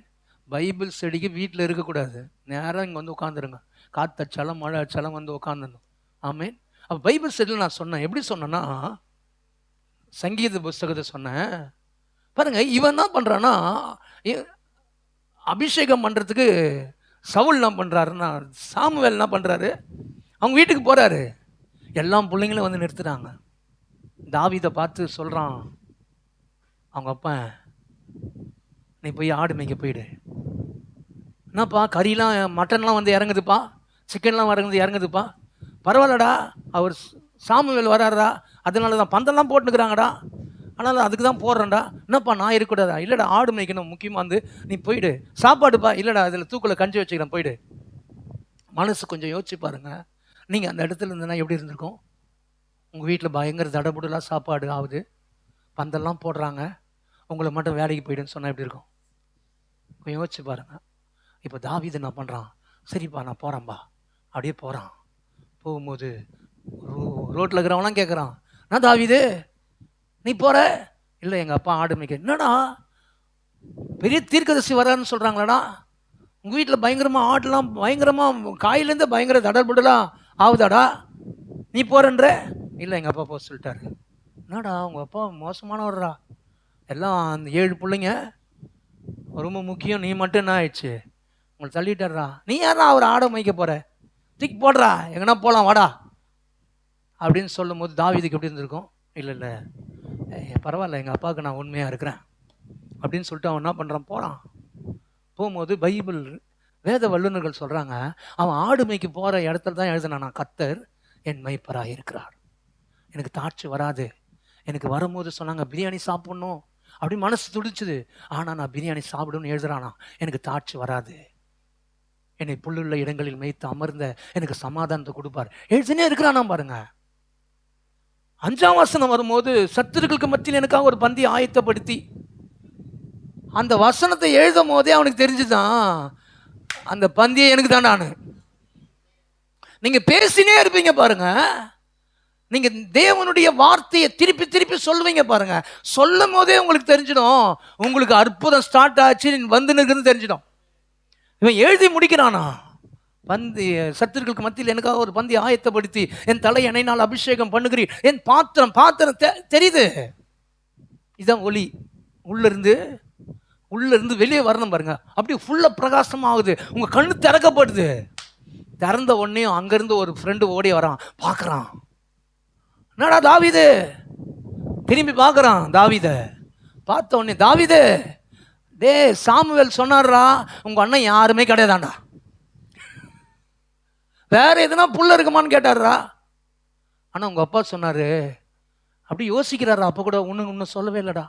பைபிள் ஸ்டடிக்கு வீட்டில் இருக்கக்கூடாது, நேராக இங்கே வந்து உட்காந்துருங்க. காற்றச்சாலும் மழை அச்சாலும் வந்து உட்காந்துடணும். ஆமென். அப்போ பைபிள் ஸ்டடியில் நான் சொன்னேன், எப்படி சொன்னேன்னா சங்கீத புஸ்தகத்தை சொன்னேன். பாருங்க, இவன் என்ன பண்ணுறான்னா அபிஷேகம் பண்ணுறதுக்கு சவுல் என்ன பண்ணுறாருன்னா, சாமுவேல் என்ன பண்ணுறாரு, அவங்க வீட்டுக்கு போகிறாரு. எல்லா பிள்ளைங்களும் வந்து நிறுத்துறாங்க. தாவீதை பார்த்து சொல்கிறான் அவங்க அப்பா, நீ போய் ஆடு மேய்க்க போயிடு. என்னப்பா கறிலாம் மட்டன்லாம் வந்து இறங்குதுப்பா, சிக்கன்லாம் இறங்குதுப்பா, பரவாயில்லடா, அவர் சாமுவேல் வராருடா, அதனால தான் பந்தெல்லாம் போட்டுக்கிறாங்கடா, ஆனால் அதுக்கு தான் போடுறேன்டா. என்னப்பா நான் இருக்கக்கூடாதா? இல்லைடா, ஆடு மேய்க்கணும் முக்கியமாக வந்து நீ போயிடு. சாப்பாடுப்பா, இல்லைடா அதில் தூக்கில் கஞ்சி வச்சுக்கிறேன் போயிடு. மனசு கொஞ்சம் யோசிச்சு பாருங்க, நீங்கள் அந்த இடத்துல இருந்தனா எப்படி இருந்திருக்கும்? உங்கள் வீட்டில் பயங்கர தடபுடலாக சாப்பாடு ஆகுது, பந்தெல்லாம் போடுறாங்க, உங்களை மட்டும் வேலைக்கு போயிடுன்னு சொன்னால் எப்படி இருக்கும்? கொஞ்சம் யோசிச்சு பாருங்க. இப்போ தாவீது என்ன பண்ணுறான்? சரிப்பா நான் போகிறேன்பா. அப்படியே போகிறான். போகும்போது ரோட்டில் இருக்கிறவங்களாம் கேட்குறான், நான் தாவீது நீ போகிற? இல்லை எங்கள் அப்பா ஆடு மேய்க்க. என்னடா பெரிய தீர்க்கதரிசி வரான்னு சொல்கிறாங்களாடா, உங்கள் வீட்டில் பயங்கரமாக ஆடுலாம் பயங்கரமாக காயிலேருந்து பயங்கர தடல்படலாம் ஆகுதாடா, நீ போகிறன்ற? இல்லை எங்கள் அப்பா போக சொல்லிட்டாரு. என்னடா உங்கள் அப்பா மோசமானவர்றா, எல்லாம் அந்த 7 பிள்ளைங்க ரொம்ப முக்கியம், நீ மட்டும் என்ன ஆயிடுச்சு உங்களை தள்ளிட்டாரா, நீ யாரா அவர் ஆடை மேய்க்க போகிற, தூக்கி போடுறா எங்கன்னா போகலாம் வாடா அப்படின்னு சொல்லும் போது தாவீதுக்கு எப்படி இருந்திருக்கும்? இல்லை இல்லை பரவாயில்ல, எங்கள் அப்பாவுக்கு நான் உண்மையாக இருக்கிறேன் அப்படின்னு சொல்லிட்டு அவன் என்ன பண்ணுறான், போகிறான். போகும்போது பைபிள் வேத வல்லுநர்கள் சொல்கிறாங்க, அவன் ஆடு மேய்க்கு போகிற இடத்துல தான் எழுதுனான், நான் கர்த்தர் என் மேய்ப்பராக இருக்கிறார், எனக்கு தாட்சி வராது. எனக்கு வரும்போது சொன்னாங்க பிரியாணி சாப்பிட்ணும் அப்படி மனசு துடிச்சுது, ஆனால் நான் பிரியாணி சாப்பிடுன்னு எழுதுறானா, எனக்கு தாட்சி வராது, என்னை புல்லுள்ள இடங்களில் மேய்த்து அமர்ந்த எனக்கு சமாதானத்தை கொடுப்பார் எழுதினே இருக்கிறானா பாருங்க. 5ஆம் வசனம் வரும்போது, சத்துருக்களுக்கு மத்தியில் எனக்காக ஒரு பந்தி ஆயத்தப்படுத்தி, அந்த வசனத்தை எழுதும் போதே அவனுக்கு தெரிஞ்சுதான் அந்த பந்தியை எனக்கு தான். நான் நீங்க பேசினே இருப்பீங்க பாருங்க, நீங்க தேவனுடைய வார்த்தையை திருப்பி திருப்பி சொல்லுவீங்க பாருங்க, சொல்லும் போதே உங்களுக்கு தெரிஞ்சிடும் உங்களுக்கு அற்புதம் ஸ்டார்ட் ஆச்சு வந்து நிற்கிறது தெரிஞ்சிடும். இவன் எழுதி முடிக்கிறானா, பந்தி சத்துருக்களுக்கு மத்தியில் எனக்காக ஒரு பந்தி ஆயத்தப்படுத்தி என் தலை எண்ணெயினால் அபிஷேகம் பண்ணுகிறீர், என் பாத்திரம் தெரியுது. இதுதான் ஒளி, உள்ள இருந்து வெளியே வரணும் பாருங்க, அப்படி ஃபுல்லா பிரகாசம் ஆகுது, உங்க கண்ணு திறக்கப்படுது. திறந்த உடனே அங்கிருந்து ஒரு ஃப்ரெண்டு ஓடி வரான், பார்க்கறான், என்னடா தாவீது, திரும்பி பார்க்கறான். தாவீத பார்த்த உடனே, தாவீது டே சாமுவேல் சொன்னார்ரா உங்க அண்ணன் யாருமே கிடையாதாண்டா, வேற எதுனா புள்ள இருக்குமான்னு கேட்டார்ரா. ஆனா உங்க அப்பா சொன்னாரு, அப்படி யோசிக்கிறாரா, அப்ப கூட ஒன்னும் சொல்லவே இல்லடா.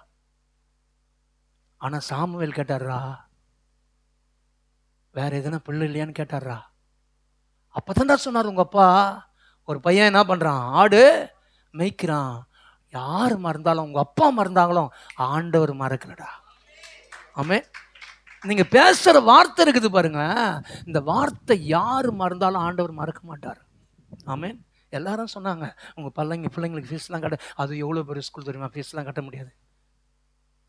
ஆனா சாமுவேல் கேட்டார்ரா, வேற எதுனா பிள்ளை இல்லையான்னு கேட்டார்ரா. அப்பதான்டா சொன்னார் உங்க அப்பா, ஒரு பையன் என்ன பண்றான், ஆடு மேய்க்கிறான், யாரு மறந்தாலும் உங்க அப்பா மறந்தாங்களும் ஆண்டவர் மறக்கலடா. ஆமே, நீங்க பேசுற வார்த்தை இருக்குது பாருங்க, இந்த வார்த்தை யாரு மறந்தாலும் ஆண்டவர் மறக்க மாட்டார். ஆமே, எல்லாரும் சொன்னாங்க உங்க பிள்ளைங்களுக்கு ஃபீஸ்லாம் கட்ட, அது எவ்வளோ பெரிய ஸ்கூல் தெரியுமா, ஃபீஸ்லாம் கட்ட முடியாது,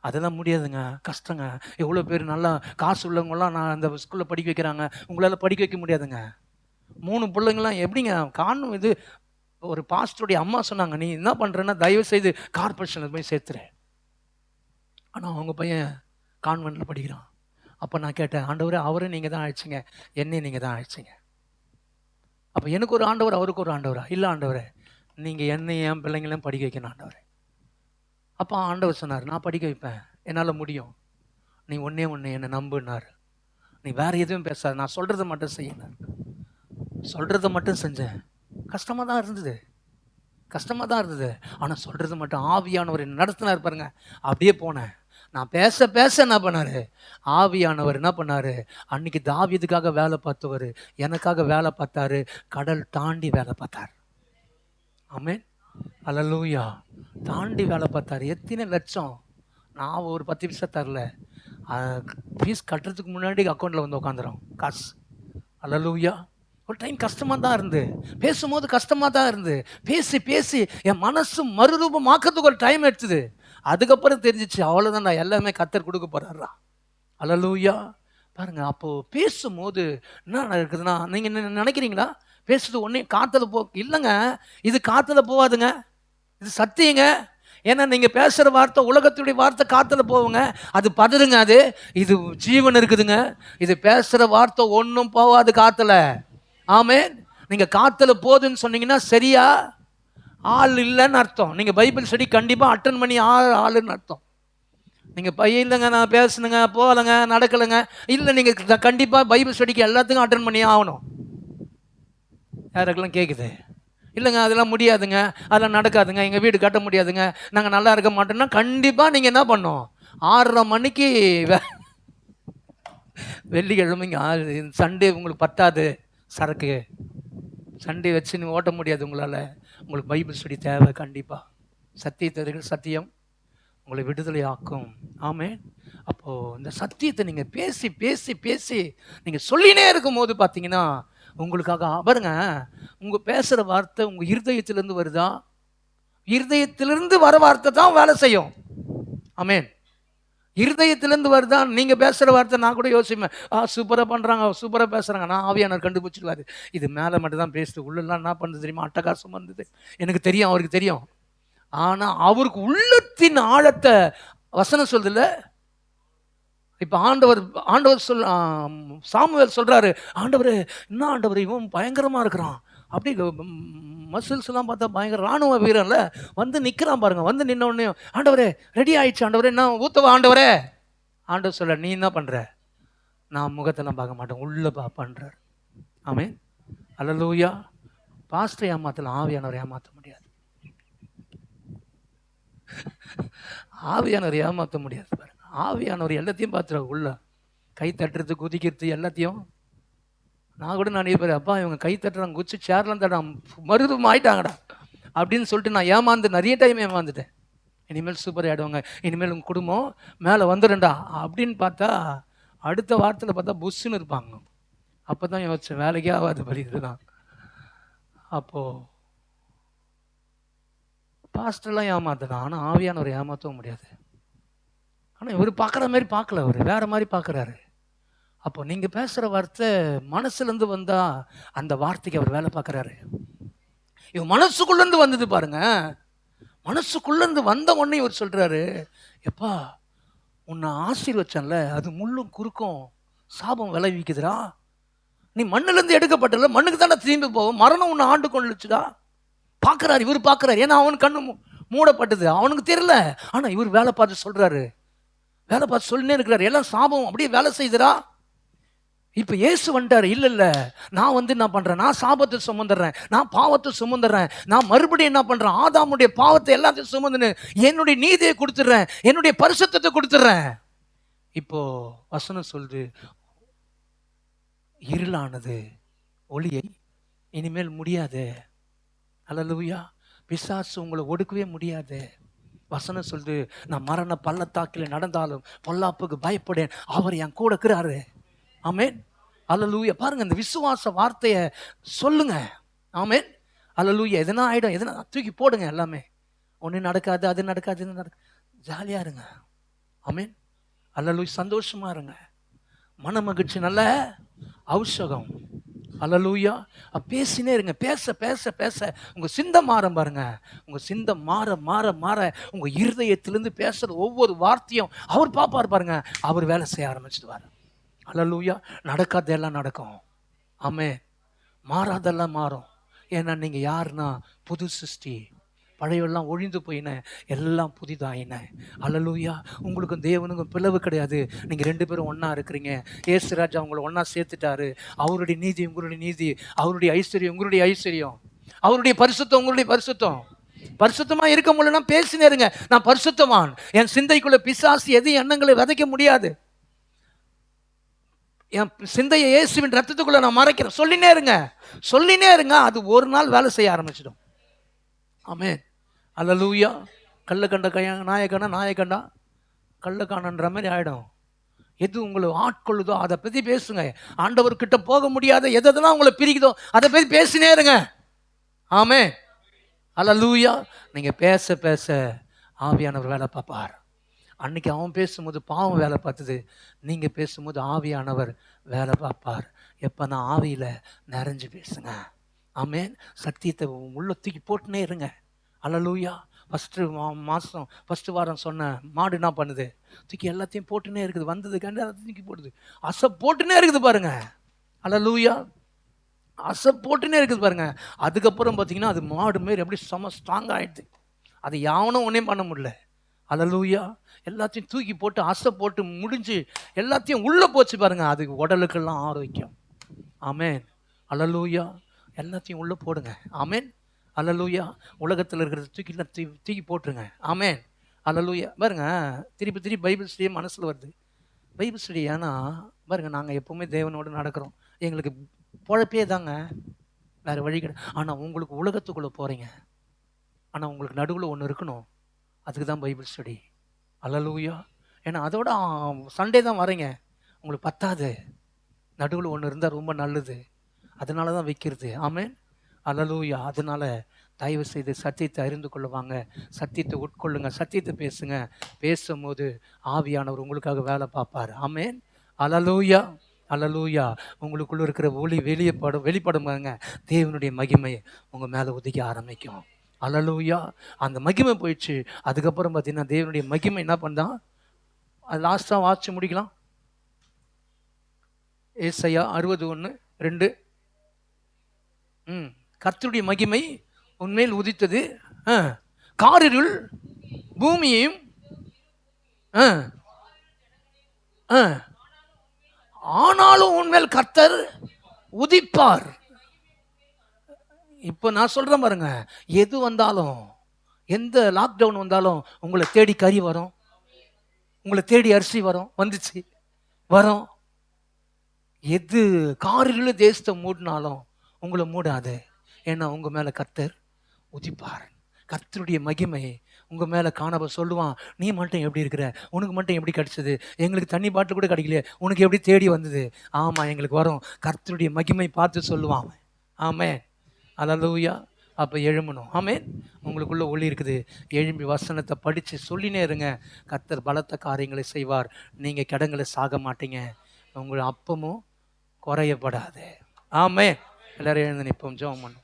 அதெல்லாம் முடியாதுங்க, கஷ்டங்க. எவ்வளோ பேர் நல்லா காசு உள்ளவங்களாம் நான் அந்த ஸ்கூலில் படிக்க வைக்கிறாங்க, உங்களால் படிக்க வைக்க முடியாதுங்க. 3 பிள்ளைங்களாம் எப்படிங்க காணும்? இது ஒரு பாஸ்டருடைய அம்மா சொன்னாங்க, நீ என்ன பண்ணுறேன்னா தயவு செய்து கார்பரேஷனில் போய் சேர்த்துற. ஆனால் அவங்க பையன் கான்வென்ட்டில் படிக்கிறான். அப்போ நான் கேட்டேன், ஆண்டவரே அவரை நீங்கள் தான் அழைச்சிங்க, என்னையும் நீங்கள் தான் அழைச்சிங்க, அப்போ எனக்கு ஒரு ஆண்டவர் அவருக்கு ஒரு ஆண்டவரா? இல்லை ஆண்டவரே, நீங்கள் என்னையும் என் பிள்ளைங்களையும் படிக்க வைக்கணும் ஆண்டவரே. அப்போ ஆண்டவர் சொன்னார், நான் படிக்க வைப்பேன், என்னால் முடியும், நீ ஒன்றே என்னை நம்புனார், நீ வேறு எதுவும் பேசாத, நான் சொல்கிறத மட்டும் செய்யினார். சொல்கிறத மட்டும் செஞ்சேன், கஷ்டமாக தான் இருந்தது, ஆனால் சொல்கிறது மட்டும் ஆவியானவர் நடத்தினார் பாருங்க. அப்படியே போனேன், நான் பேச என்ன பண்ணார், ஆவியானவர் என்ன பண்ணார், அன்னைக்கு தாவீதுக்காக வேலை பார்த்தவர் எனக்காக வேலை பார்த்தாரு, கடல் தாண்டி வேலை பார்த்தார். ஆமென், அல்லேலூயா. தாண்டி வேலை பார்த்தாரு. எத்தனை லட்சம், நான் ஒரு 10 பைசா தரல, ஃபீஸ் கட்டுறதுக்கு முன்னாடி அக்கௌண்ட்டில் வந்து உட்காந்துரும் காசு. அல்லேலூயா. ஒரு டைம் கஷ்டமாக தான் இருந்து, பேசும்போது கஷ்டமாக தான் இருந்து, பேசி என் மனசு மறுரூபமாக்கிறதுக்கு ஒரு டைம் எடுத்துது. அதுக்கப்புறம் தெரிஞ்சிச்சு, அவ்வளோதான், நான் எல்லாமே கர்த்தர் கொடுக்க போறாரா. அல்லேலூயா. பாருங்க, அப்போது பேசும்போது என்ன இருக்குதுன்னா, நீங்கள் நினைக்கிறீங்களா பேசுறது ஒன்றே காற்றுல இல்லைங்க, இது காற்றுல போகாதுங்க, இது சத்தியங்க. ஏன்னா நீங்கள் பேசுகிற வார்த்தை, உலகத்துடைய வார்த்தை காற்றுல போவுங்க, அது பதறுங்க, இது ஜீவன் இருக்குதுங்க. இது பேசுகிற வார்த்தை ஒன்றும் போகாது காற்றுல. ஆமென். நீங்கள் காற்றுல போகுதுன்னு சொன்னீங்கன்னா சரியா ஆள் இல்லைன்னு அர்த்தம். நீங்கள் பைபிள் ஸ்டடி கண்டிப்பாக அட்டன் பண்ணி ஆளுன்னு அர்த்தம். நீங்கள் இல்லைங்க நான் பேசணுங்க போகலைங்க நடக்கலைங்க, இல்லை நீங்கள் கண்டிப்பாக பைபிள் ஸ்டடிக்கு எல்லாத்துக்கும் அட்டன் பண்ணி ஆகணும். யாருக்கெல்லாம் கேட்குது? இல்லைங்க அதெல்லாம் முடியாதுங்க, அதெல்லாம் நடக்காதுங்க, எங்கள் வீடு கட்ட முடியாதுங்க, நாங்கள் நல்லா இருக்க மாட்டோம்னா கண்டிப்பாக நீங்கள் என்ன பண்ணோம்? 6:30 மணிக்கு வெள்ளிக்கிழமைங்க சண்டே உங்களுக்கு பத்தாது சரக்கு, சண்டே வச்சு நீ ஓட்ட முடியாது உங்களால். உங்களுக்கு பைபிள் ஸ்டடி தேவை கண்டிப்பாக. சத்தியத்தை சத்தியம் உங்களை விடுதலை ஆக்கும். ஆமே. அப்போது இந்த சத்தியத்தை நீங்கள் பேசி பேசி பேசி நீங்கள் சொல்லினே இருக்கும் போது பார்த்தீங்கன்னா உங்களுக்காக பாருங்க, உங்கள் பேசுகிற வார்த்தை உங்கள் இருதயத்திலேருந்து வருதா? இருதயத்திலிருந்து வர வார்த்தை தான் வேலை செய்யும். ஆமேன். இருதயத்திலேருந்து வருதா? நீங்கள் பேசுகிற வார்த்தை நான் கூட யோசிப்பேன், சூப்பராக பண்ணுறாங்க, சூப்பராக பேசுகிறாங்க, நான் ஆவியானவர் கண்டுபிடிச்சிடுவார். இது மேலே மட்டும் தான் பேசுது, உள்ளெல்லாம் என்ன பண்ணுது தெரியுமா? அட்டகாசம் வந்தது. எனக்கு தெரியும், அவருக்கு தெரியும். ஆனால் அவருக்கு உள்ளத்தின் ஆழத்தை வசனம் சொல்லுதில்ல. இப்போ ஆண்டவர் சாமுவேல் சொல்கிறாரு, ஆண்டவர் என்ன ஆண்டவர் இவன் பயங்கரமாக இருக்கிறான், அப்படி மசில்ஸ் எல்லாம் பார்த்தா பயங்கர இராணுவ வீரன்ல வந்து நிற்கிறான் பாருங்க. வந்து நின்ன உடனே ஆண்டவரே ரெடி ஆயிடுச்சு ஆண்டவரே, என்ன ஊத்தவா ஆண்டவரே? ஆண்டவர் சொல்ல, நீ என்ன பண்ணுற? நான் முகத்தெல்லாம் பார்க்க மாட்டேன், உள்ள பண்ணுறார். ஆமே. அல்லேலூயா. பாஸ்டர் ஏமாத்தலாம், ஆவியானவர் ஏமாற்ற முடியாது. ஆவியானவர் ஏமாற்ற முடியாது பாருங்க. ஆவியானவர் எல்லாத்தையும் பார்த்துருவாங்க. உள்ள கை தட்டுறது குதிக்கிறது எல்லாத்தையும். நான் கூட நிறைய பேர், அப்பா இவங்க கை தட்டுறாங்க, குச்சி சேர்லாம் தட்டான் மருதும் ஆயிட்டாங்கடா அப்படின்னு சொல்லிட்டு நான் ஏமாந்து நிறைய டைம் ஏமாந்துட்டேன். இனிமேல் சூப்பர் ஆகிடுவாங்க, இனிமேல் உங்கள் குடும்பம் மேலே வந்துடும்டா அப்படின்னு பார்த்தா அடுத்த வாரத்தில் பார்த்தா புஷ்ஷுன்னு இருப்பாங்க. அப்போ தான் யோசிச்சேன், வேலைக்கே ஆகாது பலி இதுதான். அப்போது பாஸ்டர்லாம் ஏமாத்தலாம், ஆனால் ஆவியானவர் ஏமாற்றவும் முடியாது. ஆனால் இவர் பார்க்குற மாதிரி பார்க்கல, அவர் வேறு மாதிரி பார்க்குறாரு. அப்போ நீங்கள் பேசுகிற வார்த்தை மனசுலேருந்து வந்தால் அந்த வார்த்தைக்கு அவர் வேலை பார்க்குறாரு. இவன் மனசுக்குள்ளேருந்து வந்தது பாருங்க. மனசுக்குள்ளேருந்து வந்த உடனே இவர் சொல்கிறாரு, எப்பா உன்னை ஆசீர்வச்சன்ல அது முள்ளும் குறுக்கும் சாபம் விளைவிக்குதுடா. நீ மண்ணிலேருந்து எடுக்கப்பட்டல, மண்ணுக்கு தானே திரும்பி போவோம், மரணம் உன்னை ஆண்டு கொண்டுச்சுடா. பார்க்குறாரு, இவர் பார்க்குறாரு. ஏன்னா அவன் கண்ணு மூடப்பட்டது, அவனுக்கு தெரியல. ஆனால் இவர் வேலை பார்த்து சொல்கிறாரு, வேலை பார்த்து சொல்லினே இருக்கிறாரு, எல்லாம் சாபம் அப்படியே வேலை செய்துடா. இப்போ இயேசு வந்துட்டார், இல்லை நான் வந்து என்ன பண்ணுறேன், நான் சாபத்தை சுமந்துடுறேன், நான் பாவத்தை சுமந்துடுறேன், நான் மறுபடியும் என்ன பண்ணுறேன், ஆதாமுடைய பாவத்தை எல்லாத்தையும் சுமந்துன்னு என்னுடைய நீதியை கொடுத்துட்றேன், என்னுடைய பரிசுத்தத்தை கொடுத்துட்றேன். இப்போ வசனம் சொல்லுது, இருளானது ஒளியை இனிமேல் முடியாது. அல்லேலூயா. பிசாசு உங்களை ஒடுக்கவே முடியாது. வசனம் சொல்லுது, நான் மரண பள்ளத்தாக்கில் நடந்தாலும் பொல்லாப்புக்கு பயப்படேன், அவர் என் கூட இருக்கிறாரு. ஆமேன். அல்லேலூயா. பாருங்க, இந்த விசுவாச வார்த்தையை சொல்லுங்க. ஆமேன். அல்லேலூயா. எதனா ஆகிடும், எதனா தூக்கி போடுங்க, எல்லாமே ஒன்றும் நடக்காது, அது நடக்காது, இது நடக்காது, ஜாலியாக இருங்க. ஆமேன். அல்லேலூயா. சந்தோஷமாக இருங்க. மன மகிழ்ச்சி நல்ல ஔஷகம். அல்லேலூயா. பேசினே இருங்க. பேச பேச பேச உங்கள் சிந்தை மாற பாருங்க. உங்கள் சிந்தை மாற மாற மாற உங்கள் இருதயத்திலேருந்து பேசுகிற ஒவ்வொரு வார்த்தையும் அவர் பார்ப்பார் பாருங்க. அவர் வேலை செய்ய ஆரம்பிச்சிடுவார். அல்லேலூயா. நடக்காதெல்லாம் நடக்கும். ஆமே. மாறாதெல்லாம் மாறும். ஏன்னா நீங்கள் யாருன்னா புது சிருஷ்டி, பழையெல்லாம் ஒழிந்து போயின, எல்லாம் புதிதாயின. அல்லேலூயா. உங்களுக்கும் தேவனுக்கும் பிளவு கிடையாது. நீங்கள் 2 பேரும் ஒன்றா இருக்கிறீங்க. இயேசு ராஜா உங்களை ஒன்றா சேர்த்துட்டாரு. அவருடைய நீதி உங்களுடைய நீதி, அவருடைய ஐஸ்வர்யம் உங்களுடைய ஐஸ்வர்யம், அவருடைய பரிசுத்தம் உங்களுடைய பரிசுத்தம். பரிசுத்தமாக இருக்க முடியலன்னா பேசினே இருங்க, நான் பரிசுத்தவான். என் சிந்தைக்குள்ள பிசாசு எது எண்ணங்களை விதைக்க முடியாது. என் சிந்தையை இயேசுவின் ரத்தத்துக்குள்ள நான் மறைக்கிறேன். சொல்லினே இருங்க, சொல்லினே இருங்க. அது ஒரு நாள் வேலை செய்ய ஆரம்பிச்சிடும். ஆமென். அல்லேலூயா. கல்ல கண்ட நாயக்கண்டா நாயக்கண்டா கள்ளக்கானன்ற மாதிரி ஆகிடும். எது உங்களை ஆட்கொள்ளுதோ அதை பற்றி பேசுங்க. ஆண்டவர்கிட்ட போக முடியாத எதெல்லாம் உங்களை பிரிக்குதோ அதை பற்றி பேசினே இருங்க. ஆமென். அல்லேலூயா. நீங்கள் பேச பேச ஆவியானவர் வேலை பார்ப்பார். அன்னைக்கு அவன் பேசும்போது பாவம் வேலை பார்த்தது, நீங்கள் பேசும்போது ஆவியானவர் வேலை பார்ப்பார். எப்போ நான் ஆவியில் நிறைஞ்சு பேசுங்க. ஆமேன். சத்தியத்தை உள்ள தூக்கி போட்டுனே இருங்க. அல்லேலூயா. ஃபஸ்ட்டு வாரம் சொன்ன மாடு என்ன பண்ணுது, தூக்கி எல்லாத்தையும் போட்டுனே இருக்குது. வந்ததுக்காண்டி அதை தூக்கி போடுது, அசை போட்டுனே இருக்குது பாருங்க. அல்லேலூயா. அசை போட்டுனே இருக்குது பாருங்க. அதுக்கப்புறம் பார்த்தீங்கன்னா அது மாடு மாரி எப்படி செம ஸ்ட்ராங் ஆயிடுது. அது யாவனும் ஒன்றையும் பண்ண முடியல. அல்லேலூயா. எல்லாத்தையும் தூக்கி போட்டு அசை போட்டு முடிஞ்சு எல்லாத்தையும் உள்ளே போச்சு பாருங்க. அது உடலுக்கெல்லாம் ஆரோக்கியம். ஆமென். அல்லேலூயா. எல்லாத்தையும் உள்ளே போடுங்க. ஆமென். அல்லேலூயா. உலகத்தில் இருக்கிறத தூக்கி போட்டுருங்க. ஆமென். அல்லேலூயா. பாருங்க, திருப்பி திருப்பி பைபிள் ஸ்டடியே மனசில் வருது. பைபிள் ஸ்டடி ஏன்னா பாருங்க, நாங்கள் எப்போவுமே தேவனோடு நடக்கிறோம். எங்களுக்கு பொழப்பே தாங்க, வேறு வழி கிடையாது. ஆனால் உங்களுக்கு உலகத்துக்குள்ளே போகிறீங்க, ஆனால் உங்களுக்கு நடுவில் ஒன்று இருக்கணும். அதுக்கு தான் பைபிள் ஸ்டடி. அல்லேலூயா. ஏன்னா அதோட சண்டே தான் வரீங்க, உங்களுக்கு பத்தாது. நடுவில் ஒன்று இருந்தால் ரொம்ப நல்லது. அதனால தான் வைக்கிறது. ஆமென். அல்லேலூயா. அதனால தயவு செய்து சத்தியத்தை அறிந்து கொள்ளுவாங்க, சத்தியத்தை உட்கொள்ளுங்க, சத்தியத்தை பேசுங்க. பேசும்போது ஆவியானவர் உங்களுக்காக வேலை பார்ப்பார். ஆமென். அல்லேலூயா. அல்லேலூயா. உங்களுக்குள்ள இருக்கிற ஒளி வெளிப்படுங்க. தேவனுடைய மகிமை உங்கள் மேலே உதிக்க ஆரம்பிக்கும். அல்லேலூயா. அந்த மகிமை போயிடுச்சு. அதுக்கப்புறம் பார்த்தீங்கன்னா தேவனுடைய மகிமை என்ன பண்ணான்? அது லாஸ்ட்டாக வாட்சி முடிக்கலாம். ஏசாயா 61:2. கர்த்தருடைய மகிமை உன்மேல் உதித்தது, காரிருள் பூமியையும் ஆனாலும் உன்மேல் கர்த்தர் உதிப்பார். இப்போ நான் சொல்றேன் பாருங்க, எது வந்தாலும், எந்த லாக்டவுன் வந்தாலும் உங்களை தேடி கறி வரும், உங்களை தேடி அரிசி வரும், வந்துச்சு வரும். எது காரிருள தேசத்தை மூடினாலும் உங்களை மூடாது. ஏன்னா உங்க மேல கர்த்தர் உதிப்பார். கர்த்தருடைய மகிமை உங்க மேல காணப்ப சொல்லுவான், நீ மட்டும் எப்படி இருக்கிற, உனக்கு மட்டும் எப்படி கிடைச்சது, எங்களுக்கு தண்ணி பாட்டில் கூட கிடைக்கலையே, உனக்கு எப்படி தேடி வந்தது? ஆமா, எங்களுக்கு வரும். கர்த்தருடைய மகிமை பார்த்து சொல்லுவான். ஆமே. அல்லேலூயா. அப்போ எழும்பணும். ஆமென். உங்களுக்குள்ள ஒளி இருக்குது. எழும்பி வசனத்தை படித்து சொல்லினே இருங்க. கர்த்தர் பலத்த காரியங்களை செய்வார். நீங்கள் கிடங்களை சாக மாட்டீங்க. உங்கள் அப்பமும் குறையப்படாது. ஆமென். எல்லாரும் எழுந்து நிற்போம், ஜெபம் பண்ணுவோம்.